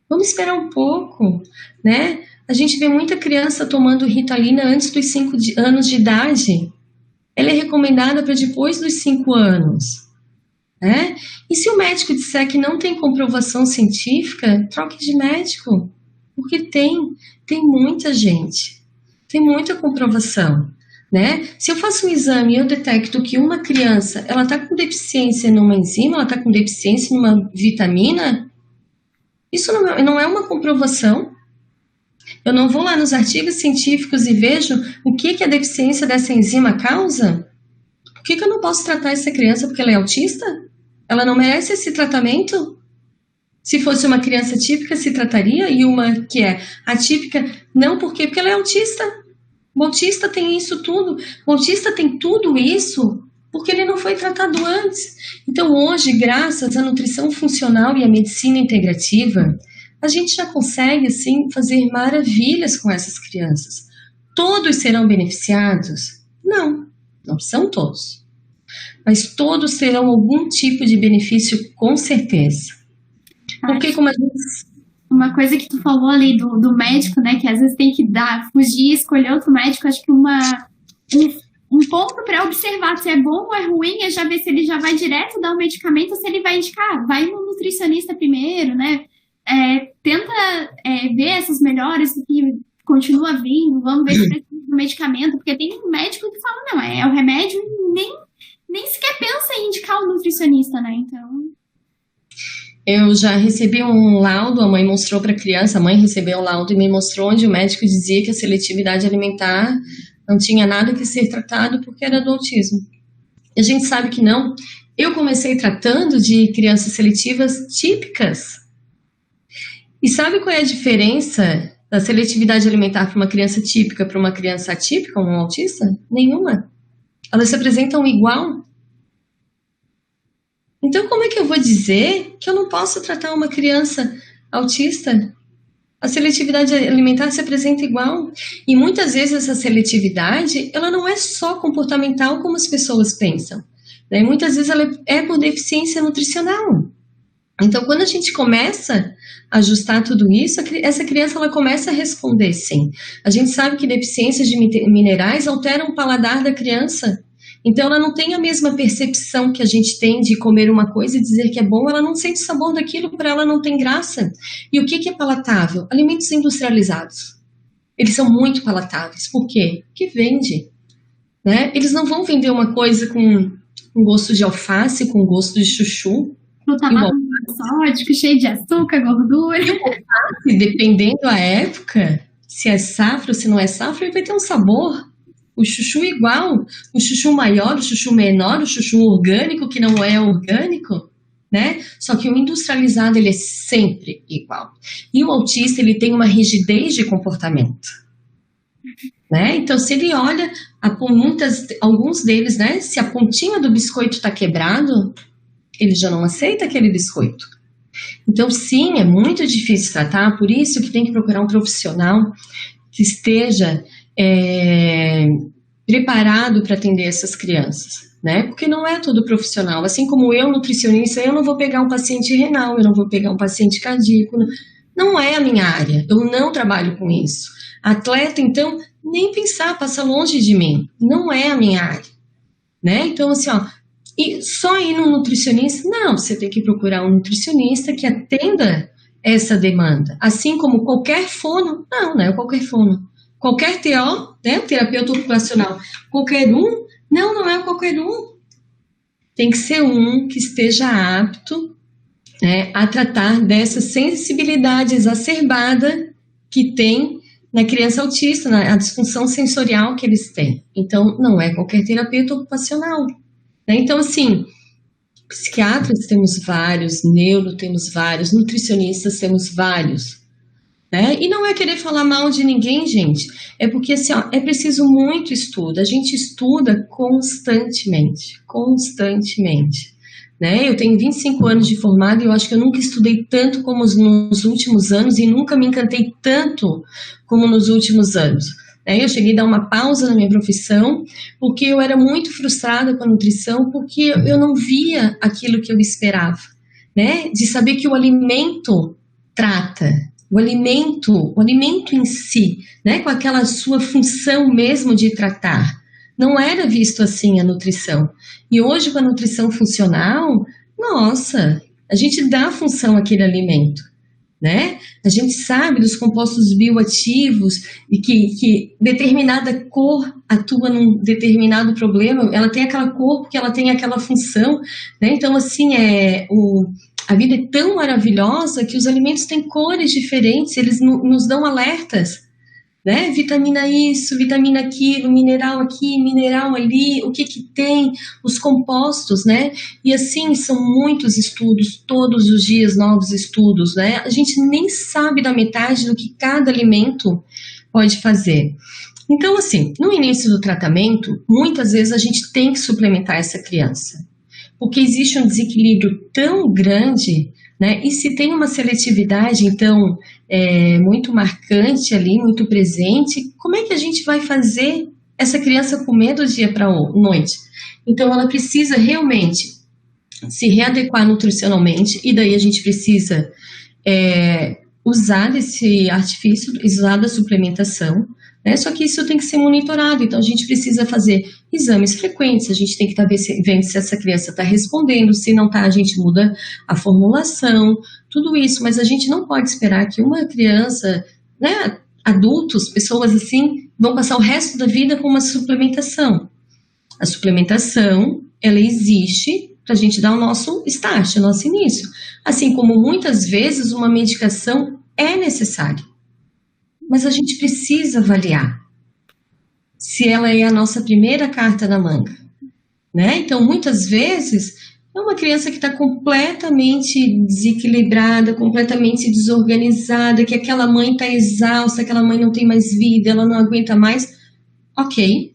Vamos esperar um pouco, né? A gente vê muita criança tomando Ritalina antes dos 5 anos de idade. Ela é recomendada para depois dos 5 anos, né? E se o médico disser que não tem comprovação científica, troque de médico. Porque tem muita gente, tem muita comprovação, né? Se eu faço um exame e eu detecto que uma criança, ela está com deficiência numa enzima, ela está com deficiência numa vitamina, isso não é uma comprovação. Eu não vou lá nos artigos científicos e vejo o que a deficiência dessa enzima causa? Por que eu não posso tratar essa criança porque ela é autista? Ela não merece esse tratamento? Se fosse uma criança típica, se trataria, e uma que é atípica, não, porque ela é autista. O autista tem isso tudo. O autista tem tudo isso porque ele não foi tratado antes. Então, hoje, graças à nutrição funcional e à medicina integrativa, a gente já consegue, assim, fazer maravilhas com essas crianças. Todos serão beneficiados? Não são todos. Mas todos terão algum tipo de benefício, com certeza. Porque, como a gente... Uma coisa que tu falou ali do médico, né, que às vezes tem que fugir, escolher outro médico, acho que um ponto para observar se é bom ou é ruim é já ver se ele já vai direto dar o medicamento ou se ele vai indicar, vai no nutricionista primeiro, né? Tenta ver essas melhores que continua vindo, vamos ver se precisa de medicamento, porque tem médico que fala, não, é o remédio e nem sequer pensa em indicar o nutricionista, né? Então... Eu já recebi um laudo, a mãe mostrou para a criança, a mãe recebeu o laudo e me mostrou onde o médico dizia que a seletividade alimentar não tinha nada que ser tratado porque era do autismo. E a gente sabe que não. Eu comecei tratando de crianças seletivas típicas. E sabe qual é a diferença da seletividade alimentar para uma criança típica para uma criança atípica, um autista? Nenhuma. Elas se apresentam igual. Então, como é que eu vou dizer que eu não posso tratar uma criança autista? A seletividade alimentar se apresenta igual. E muitas vezes essa seletividade, ela não é só comportamental como as pessoas pensam, né? Muitas vezes ela é por deficiência nutricional. Então, quando a gente começa a ajustar tudo isso, essa criança ela começa a responder sim. A gente sabe que deficiências de minerais alteram o paladar da criança. Então, ela não tem a mesma percepção que a gente tem de comer uma coisa e dizer que é bom, ela não sente o sabor daquilo, para ela não tem graça. E o que é palatável? Alimentos industrializados. Eles são muito palatáveis. Por quê? Porque vende, né? Eles não vão vender uma coisa com gosto de alface, com gosto de chuchu. Glutamato sódico, cheio de açúcar, gordura. E o alface, dependendo da época, se é safra ou se não é safra, ele vai ter um sabor. O chuchu igual, o chuchu maior, o chuchu menor, o chuchu orgânico que não é orgânico, né? Só que o industrializado, ele é sempre igual. E o autista, ele tem uma rigidez de comportamento, né? Então, se ele olha, alguns deles, né? Se a pontinha do biscoito está quebrado, ele já não aceita aquele biscoito. Então, sim, é muito difícil tratar, por isso que tem que procurar um profissional que esteja preparado para atender essas crianças, né? Porque não é todo profissional. Assim como eu, nutricionista, eu não vou pegar um paciente renal, eu não vou pegar um paciente cardíaco. Não é a minha área, eu não trabalho com isso. Atleta, então, nem pensar, passa longe de mim. Não é a minha área, né? Então, assim, e só ir no nutricionista? Não, você tem que procurar um nutricionista que atenda essa demanda. Assim como qualquer fono, não é qualquer fono. Qualquer TO, né, terapeuta ocupacional, qualquer um, não é qualquer um. Tem que ser um que esteja apto, né, a tratar dessa sensibilidade exacerbada que tem na criança autista, a disfunção sensorial que eles têm. Então, não é qualquer terapeuta ocupacional, né? Então, assim, psiquiatras temos vários, neuro temos vários, nutricionistas temos vários, né? E não é querer falar mal de ninguém, gente, é porque assim, é preciso muito estudo, a gente estuda constantemente, né? Eu tenho 25 anos de formada e eu acho que eu nunca estudei tanto como nos últimos anos e nunca me encantei tanto como nos últimos anos. Eu cheguei a dar uma pausa na minha profissão porque eu era muito frustrada com a nutrição, porque eu não via aquilo que eu esperava, né? De saber que o alimento trata, o alimento em si, né? Com aquela sua função mesmo de tratar. Não era visto assim a nutrição. E hoje, com a nutrição funcional, nossa, a gente dá função àquele alimento, né? A gente sabe dos compostos bioativos e que determinada cor atua num determinado problema, ela tem aquela cor porque ela tem aquela função, né? Então, assim, a vida é tão maravilhosa que os alimentos têm cores diferentes, eles nos dão alertas, né? Vitamina isso, vitamina aquilo, mineral aqui, mineral ali, o que tem, os compostos, né? E assim, são muitos estudos, todos os dias novos estudos, né? A gente nem sabe da metade do que cada alimento pode fazer. Então, assim, no início do tratamento, muitas vezes a gente tem que suplementar essa criança, porque existe um desequilíbrio tão grande, né? E se tem uma seletividade, então, muito marcante ali, muito presente, como é que a gente vai fazer essa criança comer do dia para a noite? Então, ela precisa realmente se readequar nutricionalmente, e daí a gente precisa usar desse artifício, usar da suplementação, né? Só que isso tem que ser monitorado, então a gente precisa fazer exames frequentes, a gente tem que estar vendo se essa criança está respondendo, se não está, a gente muda a formulação, tudo isso, mas a gente não pode esperar que uma criança, né, adultos, pessoas assim, vão passar o resto da vida com uma suplementação. A suplementação, ela existe para a gente dar o nosso start, o nosso início. Assim como muitas vezes uma medicação é necessária. Mas a gente precisa avaliar se ela é a nossa primeira carta na manga, né? Então, muitas vezes, é uma criança que está completamente desequilibrada, completamente desorganizada, que aquela mãe está exausta, aquela mãe não tem mais vida, ela não aguenta mais. Ok,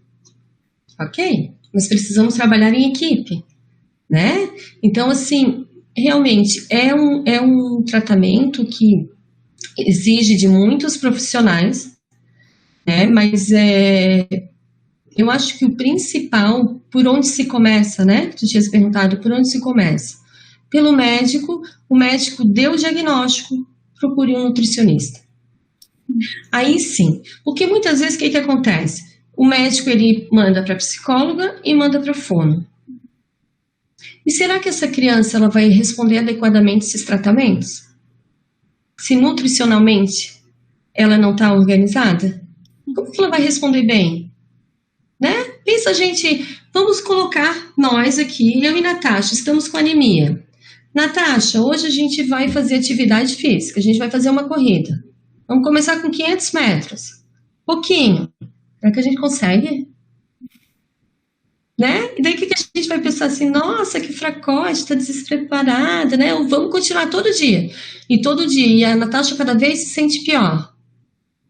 mas precisamos trabalhar em equipe, né? Então, assim, realmente é um tratamento que exige de muitos profissionais, né? Mas eu acho que o principal, por onde se começa, né? Tu tinhas perguntado por onde se começa. Pelo médico, o médico deu o diagnóstico, procure um nutricionista. Aí sim, porque muitas vezes o que acontece? O médico, ele manda para a psicóloga e manda para a fono. E será que essa criança ela vai responder adequadamente esses tratamentos? Se nutricionalmente ela não está organizada? Como que ela vai responder bem? Né? Pensa, gente, vamos colocar nós aqui, eu e Natasha, estamos com anemia. Natasha, hoje a gente vai fazer atividade física, a gente vai fazer uma corrida. Vamos começar com 500 metros. Pouquinho. Será que a gente consegue? Né? E daí o que a gente vai pensar assim, nossa, que fracote, está despreparada, né? Ou vamos continuar todo dia. E todo dia, e a Natasha cada vez se sente pior.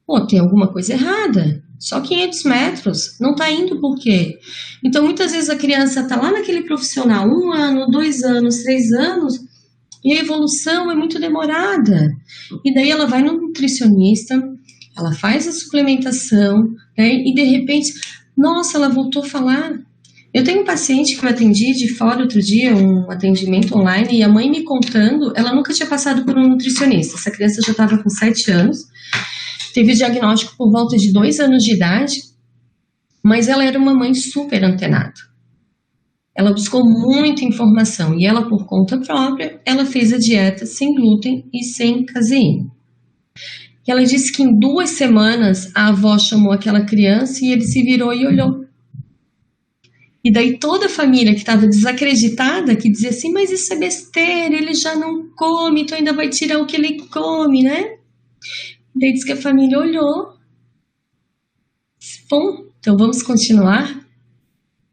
Pô, tem alguma coisa errada. Só 500 metros, não está indo por quê? Então, muitas vezes a criança está lá naquele profissional, 1 ano, 2 anos, 3 anos, e a evolução é muito demorada. E daí ela vai no nutricionista, ela faz a suplementação, né, e de repente, nossa, ela voltou a falar. Eu tenho um paciente que eu atendi de fora outro dia, um atendimento online, e a mãe me contando, ela nunca tinha passado por um nutricionista. Essa criança já estava com 7 anos, teve diagnóstico por volta de 2 anos de idade, mas ela era uma mãe super antenada. Ela buscou muita informação e ela, por conta própria, ela fez a dieta sem glúten e sem caseína. E ela disse que em 2 semanas a avó chamou aquela criança e ele se virou e olhou. E daí toda a família que estava desacreditada, que dizia assim, mas isso é besteira, ele já não come, então ainda vai tirar o que ele come, né? Daí diz que a família olhou. Bom, então vamos continuar,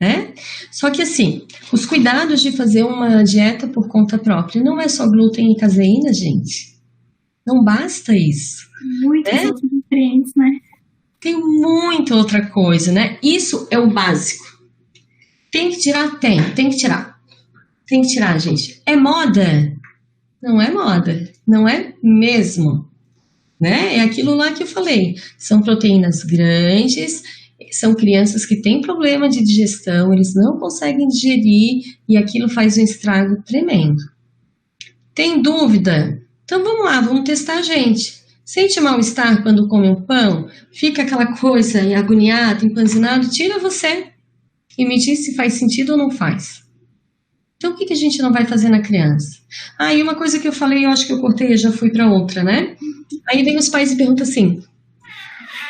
né? Só que assim, os cuidados de fazer uma dieta por conta própria não é só glúten e caseína, gente. Não basta isso. Muitos outros nutrientes, né? Tem muita outra coisa, né? Isso é o básico. Tem que tirar? Tem que tirar. Tem que tirar, gente. É moda? Não é moda. Não é mesmo. Né? É aquilo lá que eu falei. São proteínas grandes, são crianças que têm problema de digestão, eles não conseguem digerir e aquilo faz um estrago tremendo. Tem dúvida? Então vamos lá, vamos testar a gente. Sente mal-estar quando come um pão? Fica aquela coisa agoniado, empanzinado? Tira você e me diz se faz sentido ou não faz. Então, o que a gente não vai fazer na criança? E uma coisa que eu falei, eu acho que eu cortei, eu já fui para outra, né? Aí vem os pais e perguntam assim,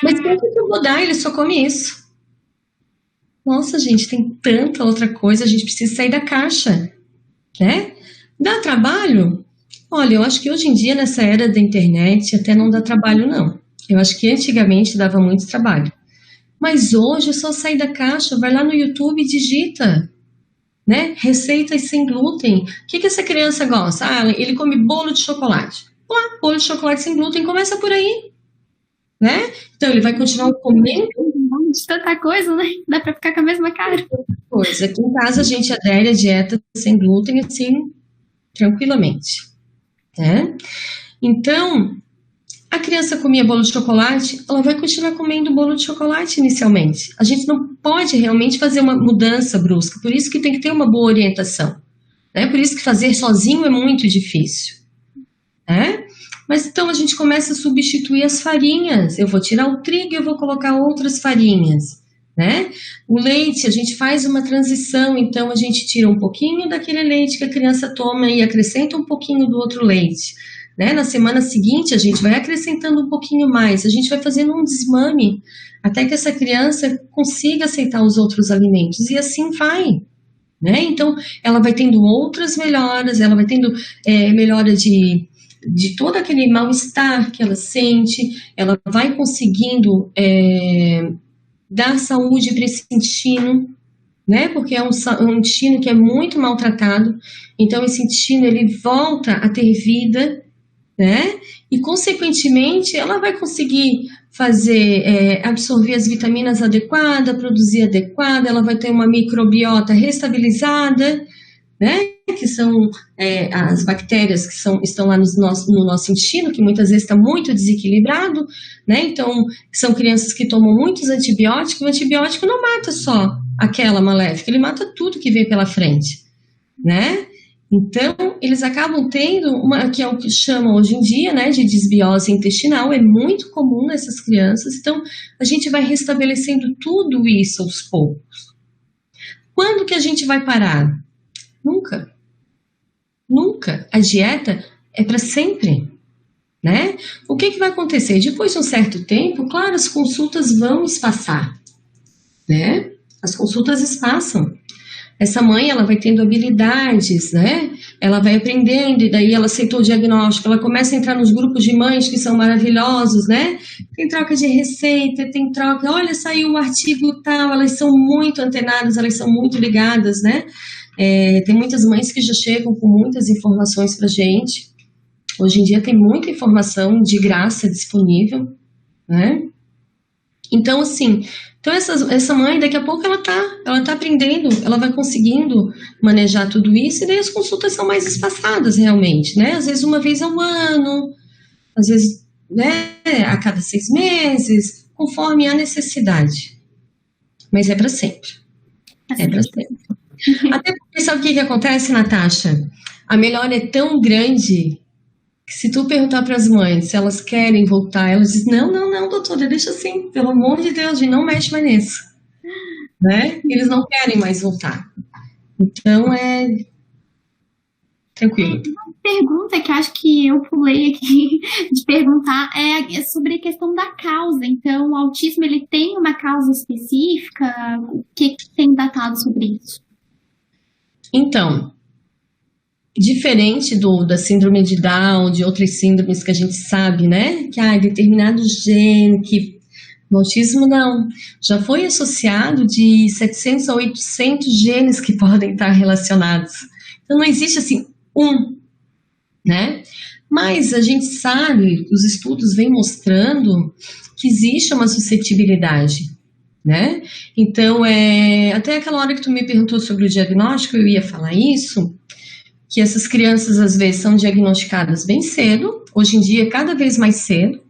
mas por que eu vou dar? Ele só come isso. Nossa, gente, tem tanta outra coisa, a gente precisa sair da caixa, né? Dá trabalho? Olha, eu acho que hoje em dia, nessa era da internet, até não dá trabalho, não. Eu acho que antigamente dava muito trabalho. Mas hoje é só sair da caixa, vai lá no YouTube e digita, né? Receitas sem glúten. O que essa criança gosta? Ele come bolo de chocolate. Bolo de chocolate sem glúten, começa por aí, né? Então ele vai continuar comendo. De tanta coisa, né? Dá pra ficar com a mesma cara. Coisa. Aqui em casa a gente adere a dieta sem glúten, assim, tranquilamente, né? Então, a criança comia bolo de chocolate, ela vai continuar comendo bolo de chocolate inicialmente. A gente não pode realmente fazer uma mudança brusca, por isso que tem que ter uma boa orientação, né? Por isso que fazer sozinho é muito difícil, né? Mas então a gente começa a substituir as farinhas. Eu vou tirar o trigo e eu vou colocar outras farinhas, né? O leite, a gente faz uma transição, então a gente tira um pouquinho daquele leite que a criança toma e acrescenta um pouquinho do outro leite. né? Na semana seguinte, a gente vai acrescentando um pouquinho mais, a gente vai fazendo um desmame, até que essa criança consiga aceitar os outros alimentos, e assim vai, né? Então, ela vai tendo outras melhoras, ela vai tendo melhora de todo aquele mal-estar que ela sente, ela vai conseguindo dar saúde para esse intestino, né? Porque é um intestino que é muito maltratado, então esse intestino ele volta a ter vida, né? E consequentemente ela vai conseguir absorver as vitaminas adequadas, produzir adequada, ela vai ter uma microbiota restabilizada, né? Que são as bactérias que estão lá no nosso intestino, que muitas vezes está muito desequilibrado, né? Então, são crianças que tomam muitos antibióticos, o antibiótico não mata só aquela maléfica, ele mata tudo que vem pela frente, né? Então, eles acabam tendo que é o que chamam hoje em dia, né, de desbiose intestinal, é muito comum nessas crianças, então a gente vai restabelecendo tudo isso aos poucos. Quando que a gente vai parar? Nunca. Nunca. A dieta é para sempre, né? O que vai acontecer? Depois de um certo tempo, claro, as consultas vão espaçar, né? As consultas espaçam. Essa mãe, ela vai tendo habilidades, né? Ela vai aprendendo, e daí ela aceitou o diagnóstico, ela começa a entrar nos grupos de mães que são maravilhosos, né? Tem troca de receita, tem troca, olha, saiu um artigo tal, elas são muito antenadas, elas são muito ligadas, né? Tem muitas mães que já chegam com muitas informações pra gente. Hoje em dia tem muita informação de graça disponível, né? Então, assim, essa mãe, daqui a pouco ela tá aprendendo, ela vai conseguindo manejar tudo isso, e daí as consultas são mais espaçadas realmente, né? Às vezes uma vez ao ano, às vezes, né, a cada 6 meses, conforme a necessidade. Mas é para sempre. É para sempre. Até porque sabe o que acontece, Natasha? A melhora é tão grande que se tu perguntar para as mães se elas querem voltar, elas dizem, não, doutora, deixa assim, pelo amor de Deus, não mexe mais nisso, né? Eles não querem mais voltar. Então, tranquilo. Uma pergunta que acho que eu pulei aqui de perguntar é sobre a questão da causa. Então, o autismo, ele tem uma causa específica? O que tem datado sobre isso? Então, diferente da síndrome de Down, de outras síndromes que a gente sabe, né? Que determinado gene, que no autismo não. Já foi associado de 700 a 800 genes que podem estar relacionados. Então não existe assim né? Mas a gente sabe, os estudos vêm mostrando que existe uma suscetibilidade, né? Então, até aquela hora que tu me perguntou sobre o diagnóstico, eu ia falar isso, que essas crianças às vezes são diagnosticadas bem cedo, hoje em dia cada vez mais cedo,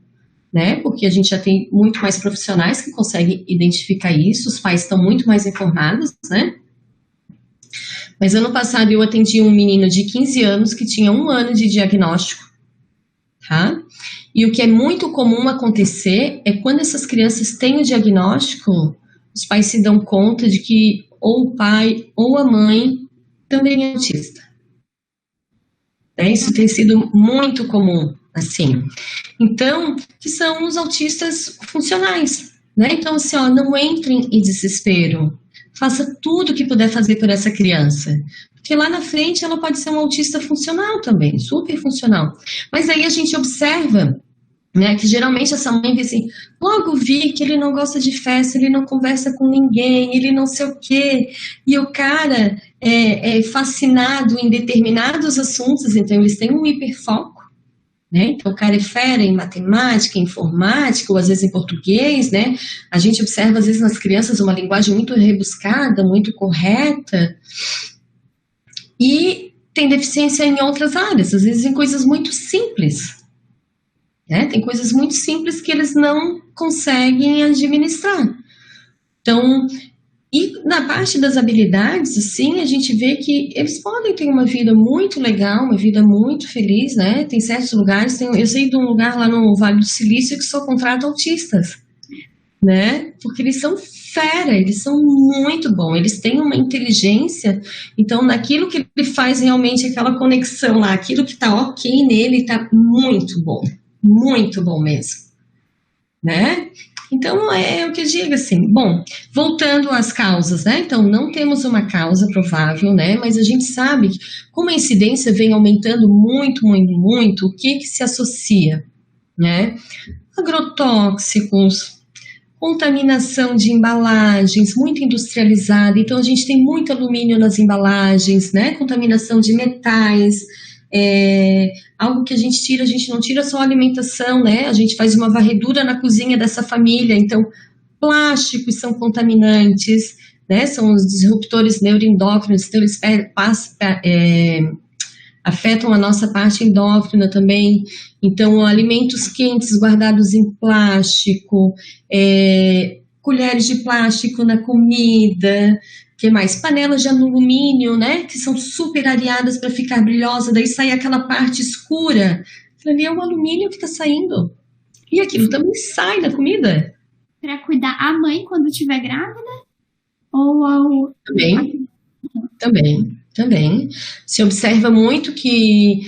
né? Porque a gente já tem muito mais profissionais que conseguem identificar isso, os pais estão muito mais informados, né? Mas ano passado eu atendi um menino de 15 anos que tinha 1 ano de diagnóstico, tá? E o que é muito comum acontecer é quando essas crianças têm o diagnóstico, os pais se dão conta de que ou o pai ou a mãe também é autista. Isso tem sido muito comum, assim. Então, que são os autistas funcionais, né? Então, assim, não entrem em desespero. Faça tudo o que puder fazer por essa criança. Porque lá na frente ela pode ser um autista funcional também, super funcional. Mas aí a gente observa, né, que geralmente essa mãe vê assim, logo vi que ele não gosta de festa, ele não conversa com ninguém, ele não sei o quê, e o cara é fascinado em determinados assuntos, então eles têm um hiperfoco, né? Então o cara é fera em matemática, em informática, ou às vezes em português, né? A gente observa às vezes nas crianças uma linguagem muito rebuscada, muito correta, e tem deficiência em outras áreas, às vezes em coisas muito simples. Tem coisas muito simples que eles não conseguem administrar. Então, e na parte das habilidades, assim, a gente vê que eles podem ter uma vida muito legal, uma vida muito feliz, né? Tem certos lugares, eu sei de um lugar lá no Vale do Silício que só contrata autistas. né? Porque eles são fera, eles são muito bons, eles têm uma inteligência, então naquilo que ele faz realmente aquela conexão lá, aquilo que tá ok nele tá muito bom mesmo, né? Então é o que eu digo assim, bom, voltando às causas, né? Então não temos uma causa provável, né? Mas a gente sabe que como a incidência vem aumentando muito, o que se associa, né? Agrotóxicos, contaminação de embalagens, muito industrializada, então a gente tem muito alumínio nas embalagens, né? Contaminação de metais, algo que a gente não tira só a alimentação, né? A gente faz uma varredura na cozinha dessa família, então plásticos são contaminantes, né? São os disruptores neuroendócrinos, então eles afetam a nossa parte endócrina também. Então, alimentos quentes guardados em plástico, colheres de plástico na comida, que mais? Panelas de alumínio, né? Que são super areadas para ficar brilhosa, daí sai aquela parte escura. Aquilo ali é o alumínio que está saindo. E aquilo também sai da comida. Para cuidar a mãe quando estiver grávida? Ou ao... Também. Se observa muito que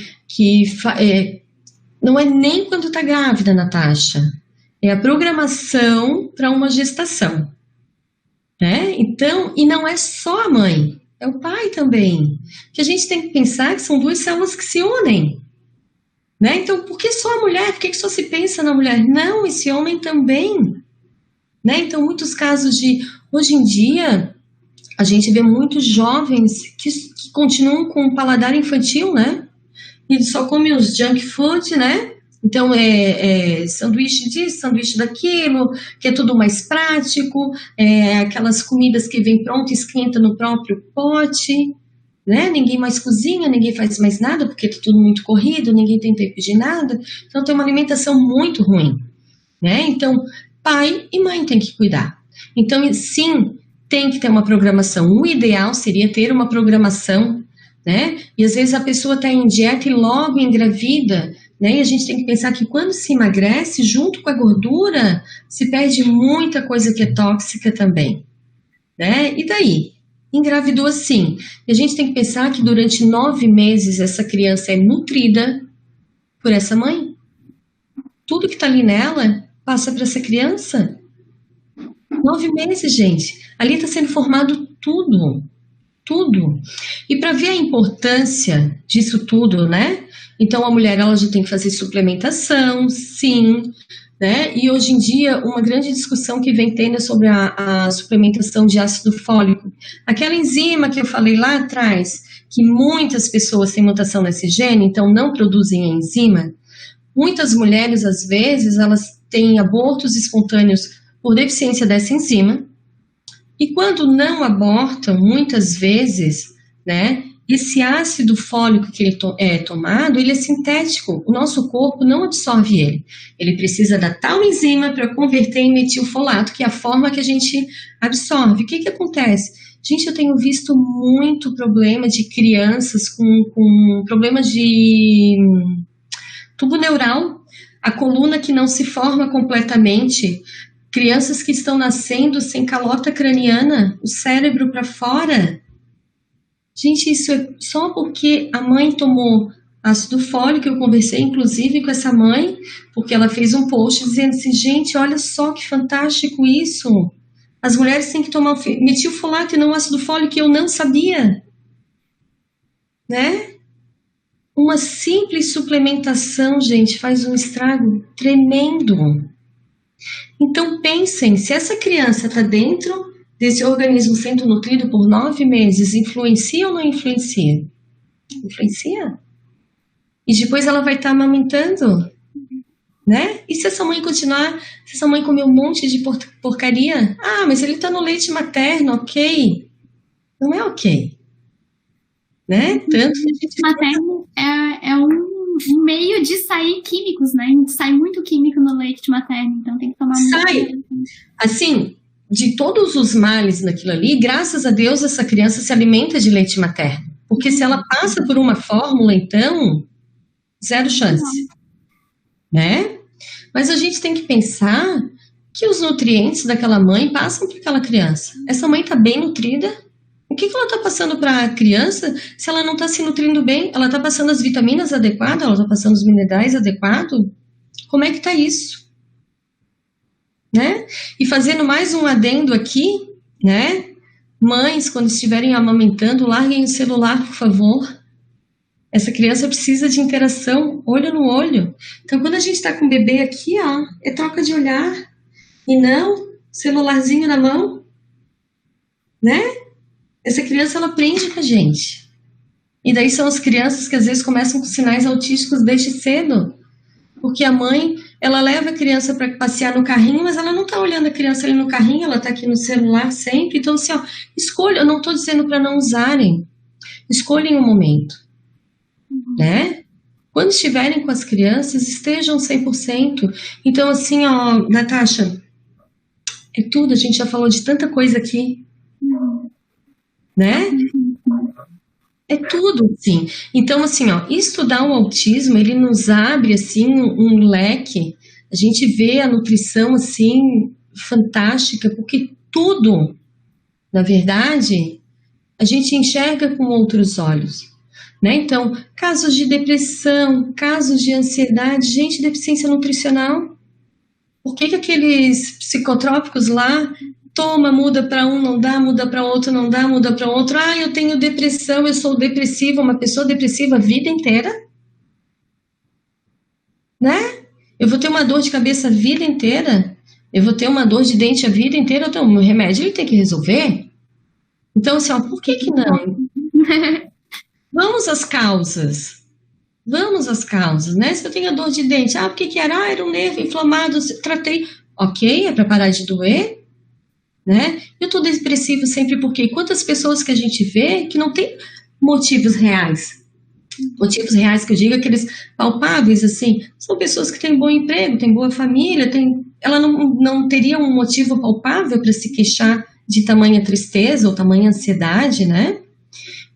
não é nem quando está grávida, Natasha. É a programação para uma gestação. Né? Então, e não é só a mãe, é o pai também. Que a gente tem que pensar que são duas células que se unem. Né? Então, por que só a mulher? Por que só se pensa na mulher? Não, esse homem também. Né? Então, muitos casos de... Hoje em dia, a gente vê muitos jovens que continuam com o paladar infantil, né? E só comem os junk food, né? Então, sanduíche disso, sanduíche daquilo, que é tudo mais prático, aquelas comidas que vem pronto, esquenta no próprio pote, né? Ninguém mais cozinha, ninguém faz mais nada, porque tá tudo muito corrido, ninguém tem tempo de nada. Então, tem uma alimentação muito ruim, né? Então, pai e mãe têm que cuidar. Então, sim, tem que ter uma programação. O ideal seria ter uma programação, né? E às vezes a pessoa está em dieta e logo engravida, né? E a gente tem que pensar que quando se emagrece, junto com a gordura, se perde muita coisa que é tóxica também, né? E daí? Engravidou assim. E a gente tem que pensar que durante 9 meses essa criança é nutrida por essa mãe. Tudo que está ali nela passa para essa criança. 9 meses, gente. Ali está sendo formado tudo. E para ver a importância disso tudo, né? Então a mulher ela já tem que fazer suplementação, sim, né? E hoje em dia uma grande discussão que vem tendo é sobre a suplementação de ácido fólico. Aquela enzima que eu falei lá atrás, que muitas pessoas têm mutação nesse gene, então não produzem a enzima. Muitas mulheres, às vezes, elas têm abortos espontâneos por deficiência dessa enzima. E quando não abortam, muitas vezes, né, esse ácido fólico que ele é tomado, ele é sintético, o nosso corpo não absorve ele. Ele precisa da tal enzima para converter em metilfolato, que é a forma que a gente absorve. O que acontece? Gente, eu tenho visto muito problema de crianças com problemas de tubo neural, a coluna que não se forma completamente, crianças que estão nascendo sem calota craniana, o cérebro para fora. Gente, isso é só porque a mãe tomou ácido fólico. Eu conversei, inclusive, com essa mãe, porque ela fez um post dizendo assim, gente, olha só que fantástico isso. As mulheres têm que tomar metilfolato e não ácido fólico, que eu não sabia. Né? Uma simples suplementação, gente, faz um estrago tremendo. Então pensem, se essa criança está dentro desse organismo sendo nutrido por 9 meses, influencia ou não influencia? Influencia. E depois ela vai estar amamentando, né? E se essa mãe continuar, se essa mãe comer um monte de porcaria? Ah, mas ele está no leite materno, ok. Não é ok. Né? Tanto que a gente... materno é um meio de sair químicos, né? Sai muito químico no leite materno, então tem que tomar muito. Sai. Assim, de todos os males naquilo ali, graças a Deus essa criança se alimenta de leite materno. Porque se ela passa por uma fórmula, então, zero chance. Né? Mas a gente tem que pensar que os nutrientes daquela mãe passam para aquela criança. Essa mãe está bem nutrida? O que ela está passando para a criança se ela não está se nutrindo bem? Ela está passando as vitaminas adequadas? Ela está passando os minerais adequados? Como é que está isso? Né? E fazendo mais um adendo aqui, né? Mães, quando estiverem amamentando, larguem o celular, por favor. Essa criança precisa de interação, olho no olho. Então, quando a gente está com o bebê aqui, ó, é troca de olhar. E não celularzinho na mão, né? Essa criança, ela aprende com a gente. E daí são as crianças que às vezes começam com sinais autísticos desde cedo. Porque a mãe, ela leva a criança para passear no carrinho, mas ela não está olhando a criança ali no carrinho, ela está aqui no celular sempre. Então, assim, ó, escolha, eu não estou dizendo para não usarem. Escolhem o momento, né? Quando estiverem com as crianças, estejam 100%. Então, assim, ó, Natasha, é tudo, a gente já falou de tanta coisa aqui, né? É tudo, assim. Então, assim, ó, estudar o autismo, ele nos abre, assim, um leque. A gente vê a nutrição, assim, fantástica, porque tudo, na verdade, a gente enxerga com outros olhos, né? Então, casos de depressão, casos de ansiedade, gente, deficiência nutricional. Por que aqueles psicotrópicos lá toma, muda para um, não dá, muda para outro, não dá, muda para outro. Ah, eu tenho depressão, eu sou depressiva, uma pessoa depressiva a vida inteira, né? Eu vou ter uma dor de cabeça a vida inteira, eu vou ter uma dor de dente a vida inteira, então o meu remédio ele tem que resolver. Então, assim, ó, por que não? Vamos às causas. Vamos às causas, né? Se eu tenho dor de dente, por que era? Ah, era um nervo inflamado, tratei. Ok, é para parar de doer, né? Eu estou depressivo sempre porque quantas pessoas que a gente vê que não tem motivos reais. Motivos reais que eu digo, aqueles palpáveis, assim, são pessoas que têm bom emprego, têm boa família, ela não teria um motivo palpável para se queixar de tamanha tristeza ou tamanha ansiedade, né?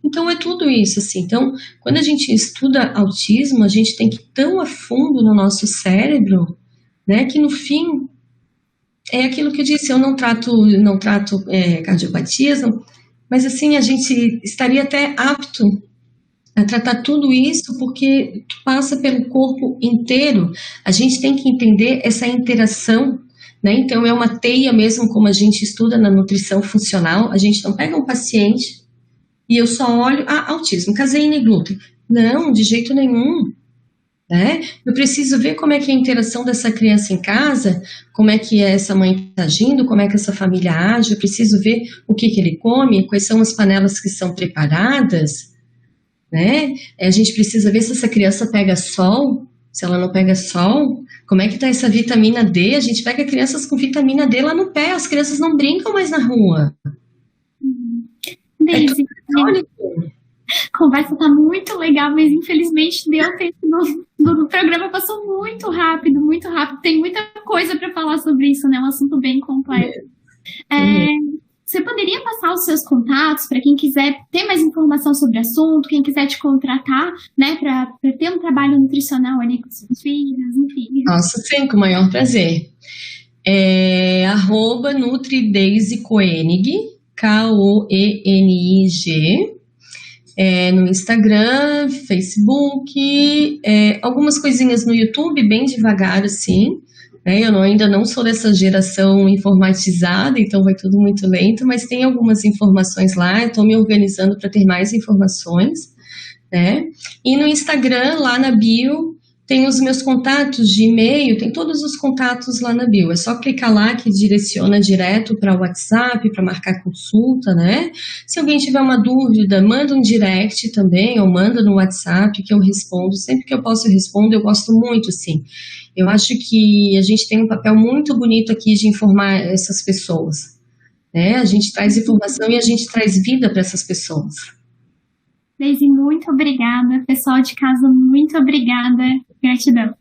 Então, é tudo isso, assim. Então, quando a gente estuda autismo, a gente tem que ir tão a fundo no nosso cérebro, né, que no fim, é aquilo que eu disse, eu não trato cardiopatias, mas, assim, a gente estaria até apto a tratar tudo isso, porque passa pelo corpo inteiro. A gente tem que entender essa interação, né? Então, é uma teia mesmo, como a gente estuda na nutrição funcional. A gente não pega um paciente e eu só olho, autismo, caseína e glúten. Não, de jeito nenhum, né? Eu preciso ver como é que é a interação dessa criança em casa, como é que essa mãe está agindo, como é que essa família age, eu preciso ver o que ele come, quais são as panelas que são preparadas, né? A gente precisa ver se essa criança pega sol, se ela não pega sol, como é que está essa vitamina D, a gente pega crianças com vitamina D lá no pé, as crianças não brincam mais na rua. Daisy, a conversa tá muito legal, mas infelizmente deu tempo do programa, passou muito rápido, tem muita coisa para falar sobre isso, né? Um assunto bem complexo. Você poderia passar os seus contatos para quem quiser ter mais informação sobre o assunto, quem quiser te contratar, né, para ter um trabalho nutricional ali com seus filhos, enfim. Nossa, sim, com o maior prazer. @NutriDaisyKoenig, Koenig, no Instagram, Facebook, algumas coisinhas no YouTube, bem devagar assim, né? Eu ainda não sou dessa geração informatizada, então vai tudo muito lento, mas tem algumas informações lá, eu estou me organizando para ter mais informações, né? E no Instagram, lá na bio, tem os meus contatos de e-mail, tem todos os contatos lá na bio. É só clicar lá que direciona direto para o WhatsApp, para marcar consulta, né? Se alguém tiver uma dúvida, manda um direct também, ou manda no WhatsApp que eu respondo. Sempre que eu posso, eu respondo. Eu gosto muito, sim. Eu acho que a gente tem um papel muito bonito aqui de informar essas pessoas, né? A gente traz informação e a gente traz vida para essas pessoas. Daisy, muito obrigada. Pessoal de casa, muito obrigada. Gratidão.